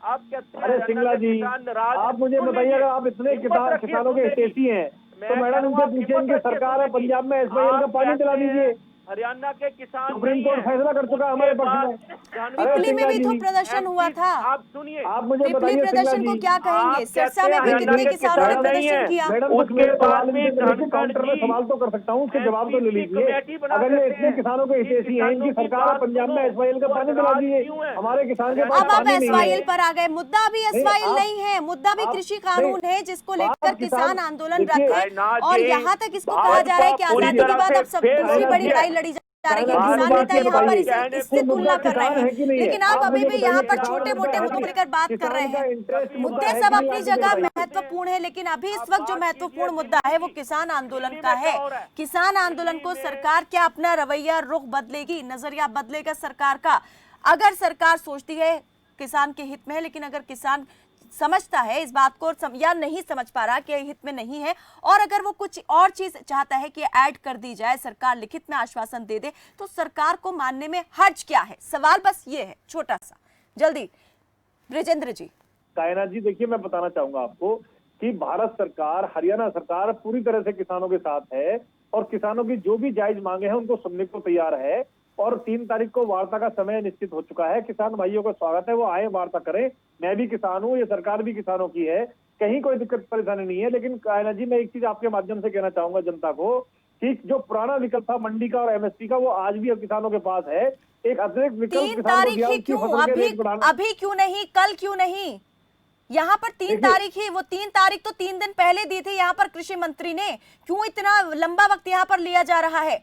[SPEAKER 5] आप कहते हैं
[SPEAKER 4] अरे सिंगला जी, आप मुझे बताइए, अगर आप इतने किसानों के हितैषी हैं तो मैडम उनसे पूछें कि सरकार है पंजाब में SYL का पानी दिला दीजिए।
[SPEAKER 5] हरियाणा के किसान
[SPEAKER 4] सुप्रीम कोर्ट फैसला कर चुका है हमारे पक्ष में।
[SPEAKER 1] पिपली में भी तो प्रदर्शन हुआ था।
[SPEAKER 5] आप सुनिए,
[SPEAKER 4] आप मुझे
[SPEAKER 1] पिपली
[SPEAKER 4] बताइए
[SPEAKER 1] प्रदर्शन को क्या कहेंगे? सिरसा में भी कितने किसानों ने प्रदर्शन किया?
[SPEAKER 4] मैडम,
[SPEAKER 5] उसके बाद भी
[SPEAKER 4] काउंटर में सवाल तो कर सकता हूँ, उसके जवाब तो ले लीजिए। अगर ये इतने किसानों के हितैषी हैं, इनकी सरकार पंजाब में SYL का पानी दिला दीजिए, हमारे किसान के पास
[SPEAKER 1] अब आप
[SPEAKER 4] पानी नहीं है।
[SPEAKER 1] SYL पर आ गए। मुद्दा अभी SYL नहीं है, मुद्दा भी कृषि कानून है जिसको लेकर किसान आंदोलन रखे। और यहाँ तक इसको कहा जा रहा है कि आजादी के बाद अब सब दूसरी बड़ी लड़ाई लड़ी जा रही है। किसान नेता यहाँ पर इससे तुलना कर रहे हैं, लेकिन आप अभी भी यहाँ पर छोटे मोटे मुद्दों को लेकर बात कर रहे हैं। मुद्दे सब अपनी जगह महत्वपूर्ण है, लेकिन अभी इस वक्त जो महत्वपूर्ण मुद्दा है वो किसान आंदोलन का है। किसान आंदोलन को सरकार क्या अपना रवैया, रुख बदलेगी, नजरिया बदलेगा सरकार का? अगर सरकार सोचती है किसान के हित में है, लेकिन अगर किसान समझता है इस बात को या नहीं समझ पा रहा कि हित में नहीं है, और अगर वो कुछ और चीज चाहता है कि ऐड कर दी जाए, सरकार लिखित में आश्वासन दे दे, तो सरकार को मानने में हर्ज क्या है? सवाल बस ये है, छोटा सा। जल्दी ब्रिजेंद्र जी।
[SPEAKER 4] कायनाथ जी, देखिए, मैं बताना चाहूंगा आपको कि भारत सरकार, हरियाणा सरकार पूरी तरह से किसानों के साथ है और किसानों की जो भी जायज मांगे हैं उनको सुनने को तैयार है। और 3 तारीख को वार्ता का समय निश्चित हो चुका है। किसान भाइयों का स्वागत है, वो आए, वार्ता करें। मैं भी किसान हूँ, ये सरकार भी किसानों की है, कहीं कोई दिक्कत परेशानी नहीं है। लेकिन कायनाथ जी, मैं एक चीज आपके माध्यम से कहना चाहूंगा जनता को कि जो पुराना विकल्प था मंडी का और MSP का, वो आज भी किसानों के पास है। एक अतिरिक्त विकल्प
[SPEAKER 1] 3 तारीख ही क्यों? अभी क्यों नहीं, कल क्यों नहीं? यहाँ पर 3 तारीख ही, वो 3 तारीख तो 3 दिन पहले दी थी यहाँ पर कृषि मंत्री ने। क्यों इतना लंबा वक्त यहाँ पर लिया जा रहा है?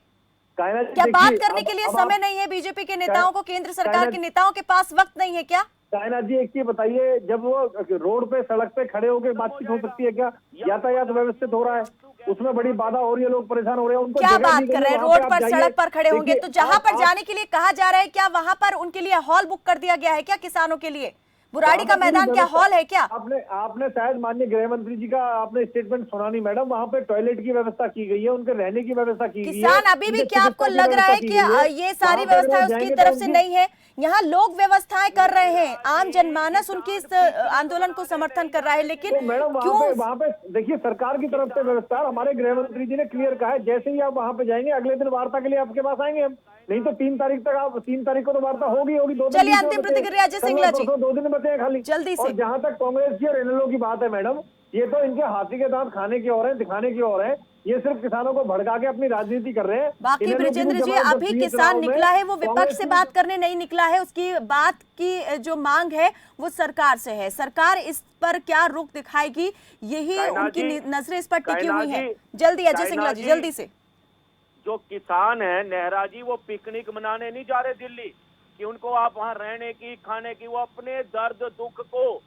[SPEAKER 1] क्या बात करने के लिए समय नहीं है बीजेपी के नेताओं को? केंद्र सरकार के नेताओं के पास वक्त नहीं है क्या?
[SPEAKER 4] कायनाथ जी, एक चीज बताइए, जब वो रोड पे, सड़क पे खड़े होकर बातचीत हो सकती है क्या? यातायात व्यवस्थित हो रहा है, उसमें बड़ी बाधा हो रही है, लोग परेशान हो रहे हैं। उनको
[SPEAKER 1] क्या बात कर रहे हैं? रोड पर, सड़क पर खड़े होंगे तो जहां पर जाने के लिए कहा जा रहा है, क्या वहां पर उनके लिए हॉल बुक कर दिया गया है क्या किसानों के लिए? बुराड़ी का मैदान क्या हॉल है क्या?
[SPEAKER 4] आपने शायद माननीय गृह मंत्री जी का आपने स्टेटमेंट सुना नहीं मैडम। वहाँ पे टॉयलेट की व्यवस्था की गई है, उनके रहने की व्यवस्था की गई है।
[SPEAKER 1] किसान अभी भी, क्या आपको लग रहा है कि ये सारी व्यवस्था उसकी तरफ से नहीं है? यहाँ लोग व्यवस्थाएं कर रहे हैं, आम जनमानस उनकी इस आंदोलन को समर्थन कर रहा है, लेकिन
[SPEAKER 4] तो मैडम
[SPEAKER 1] क्यों?
[SPEAKER 4] वहाँ पे देखिए, सरकार की तरफ से व्यवस्था, हमारे गृह मंत्री जी ने क्लियर कहा है, जैसे ही आप वहाँ पे जाएंगे अगले दिन वार्ता के लिए आपके पास आएंगे हम। नहीं तो 3 तारीख तक, आप 3 तारीख को तो वार्ता होगी। 2 दिन।
[SPEAKER 1] चलिए, अंतिम प्रतिक्रिया अजय सिंगला जी।
[SPEAKER 4] 2 दिन बचे हैं खाली,
[SPEAKER 1] जल्दी से।
[SPEAKER 4] और जहाँ तक कांग्रेस की और इनेलो की बात है मैडम, ये तो इनके हाथी के दांत खाने की ओर है, दिखाने की ओर है। ये सिर्फ किसानों को भड़का के अपनी राजनीति कर रहे हैं।
[SPEAKER 1] बाकी ब्रिजेंद्र जी, अभी किसान निकला है, वो विपक्ष से बात करने नहीं निकला है। उसकी बात की जो मांग है वो सरकार से है। सरकार इस पर क्या रुख दिखाएगी, यही उनकी नजरें इस पर टिकी हुई है। जल्दी अजय सिंगला जी, जल्दी से।
[SPEAKER 5] जो किसान है नेहरा जी, वो पिकनिक मनाने नहीं जा रहे दिल्ली कि उनको आप वहां रहने की, खाने की। वो अपने दर्द दुख को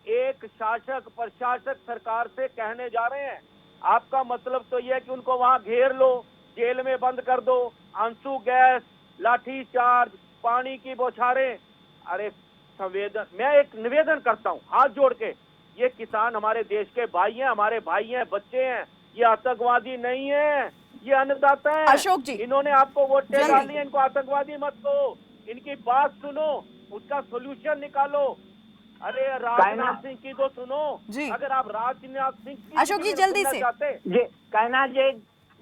[SPEAKER 5] एक शासक, प्रशासक सरकार से कहने जा रहे हैं। आपका मतलब तो यह है कि उनको वहां घेर लो, जेल में बंद कर दो, आंसू गैस, लाठी चार्ज, पानी की बौछारें। अरे संवेदन, मैं एक निवेदन करता हूं हाथ जोड़ के, ये किसान हमारे देश के भाई हैं, हमारे भाई हैं, बच्चे हैं। ये आतंकवादी नहीं है, ये अन्नदाता है।
[SPEAKER 1] अशोक जी,
[SPEAKER 5] इन्होंने आपको वोटें डाली है, इनको आतंकवादी मत कहो, इनकी बात सुनो, उसका सोल्यूशन निकालो। अरे राजनाथ सिंह की तो सुनो जी। अगर आप राजनाथ सिंह,
[SPEAKER 1] अशोक जी जल्दी से।
[SPEAKER 9] जी कायनाथ जी,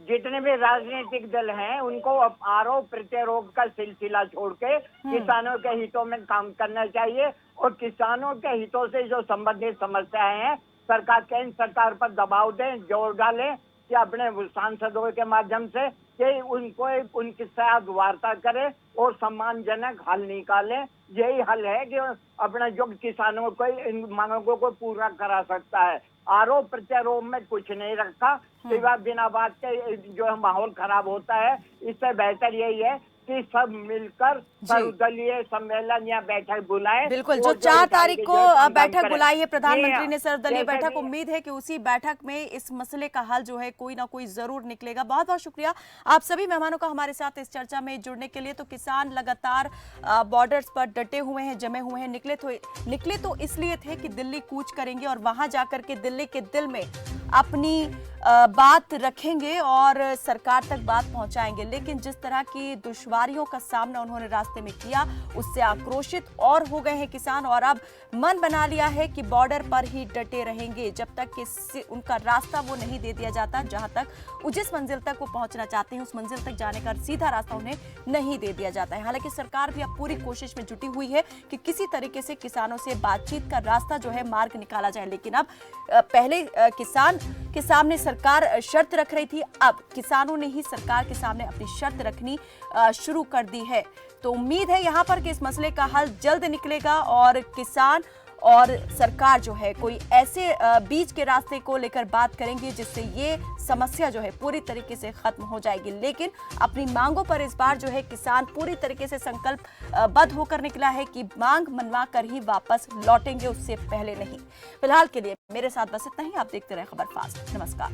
[SPEAKER 9] जितने भी राजनीतिक दल हैं उनको अब आरोप प्रत्यारोप का सिलसिला छोड़ के किसानों के हितों में काम करना चाहिए और किसानों के हितों से जो संबंधित समस्याएं हैं सरकार केंद्र सरकार पर दबाव दें, जोर डालें कि अपने सांसदों के माध्यम से कि उनको उनके साथ वार्ता करें और सम्मानजनक हल निकालें। यही हल है कि अपना जो किसानों को इन मांगों को पूरा करा सकता है। आरोप प्रत्यारोप में कुछ नहीं रखा, सिवा बिना बात के जो माहौल खराब होता है। इससे बेहतर यही है कि सब मिलकर सर्वदलीय सम्मेलन या बैठक बुलाएं।
[SPEAKER 1] बिल्कुल, जो 4 तारीख को बैठक बुलाई है प्रधानमंत्री ने, सर्वदलीय बैठक, उम्मीद है कि उसी बैठक में इस मसले का हल जो है कोई ना कोई जरूर निकलेगा। बहुत बहुत शुक्रिया आप सभी मेहमानों का हमारे साथ इस चर्चा में जुड़ने के लिए। तो किसान लगातार बॉर्डर्स पर डटे हुए हैं, जमे हुए हैं। निकले तो इसलिए थे कि दिल्ली कूच करेंगे और वहां जाकर के दिल्ली के दिल में अपनी बात रखेंगे और सरकार तक बात पहुंचाएंगे। लेकिन जिस तरह की दुश्वारियों का सामना उन्होंने रास्ते में किया उससे आक्रोशित और हो गए हैं किसान और अब मन बना लिया है कि बॉर्डर पर ही डटे रहेंगे जब तक कि उनका रास्ता वो नहीं दे दिया जाता। जहां तक जिस मंजिल तक वो पहुंचना चाहते हैं उस मंजिल तक जाने का सीधा रास्ता उन्हें नहीं दे दिया जाता है। हालांकि सरकार भी अब पूरी कोशिश में जुटी हुई है कि किसी तरीके से किसानों से बातचीत का रास्ता जो है मार्ग निकाला जाए। लेकिन अब पहले किसान के सामने सरकार शर्त रख रही थी, अब किसानों ने ही सरकार के सामने अपनी शर्त रखनी शुरू कर दी है। तो उम्मीद है यहां पर कि इस मसले का हल जल्द निकलेगा और किसान और सरकार जो है कोई ऐसे बीच के रास्ते को लेकर बात करेंगे जिससे ये समस्या जो है पूरी तरीके से खत्म हो जाएगी। लेकिन अपनी मांगों पर इस बार जो है किसान पूरी तरीके से संकल्पबद्ध होकर निकला है कि मांग मनवा कर ही वापस लौटेंगे, उससे पहले नहीं। फिलहाल के लिए मेरे साथ बस इतना ही। आप देखते रहे खबर फास्ट। नमस्कार।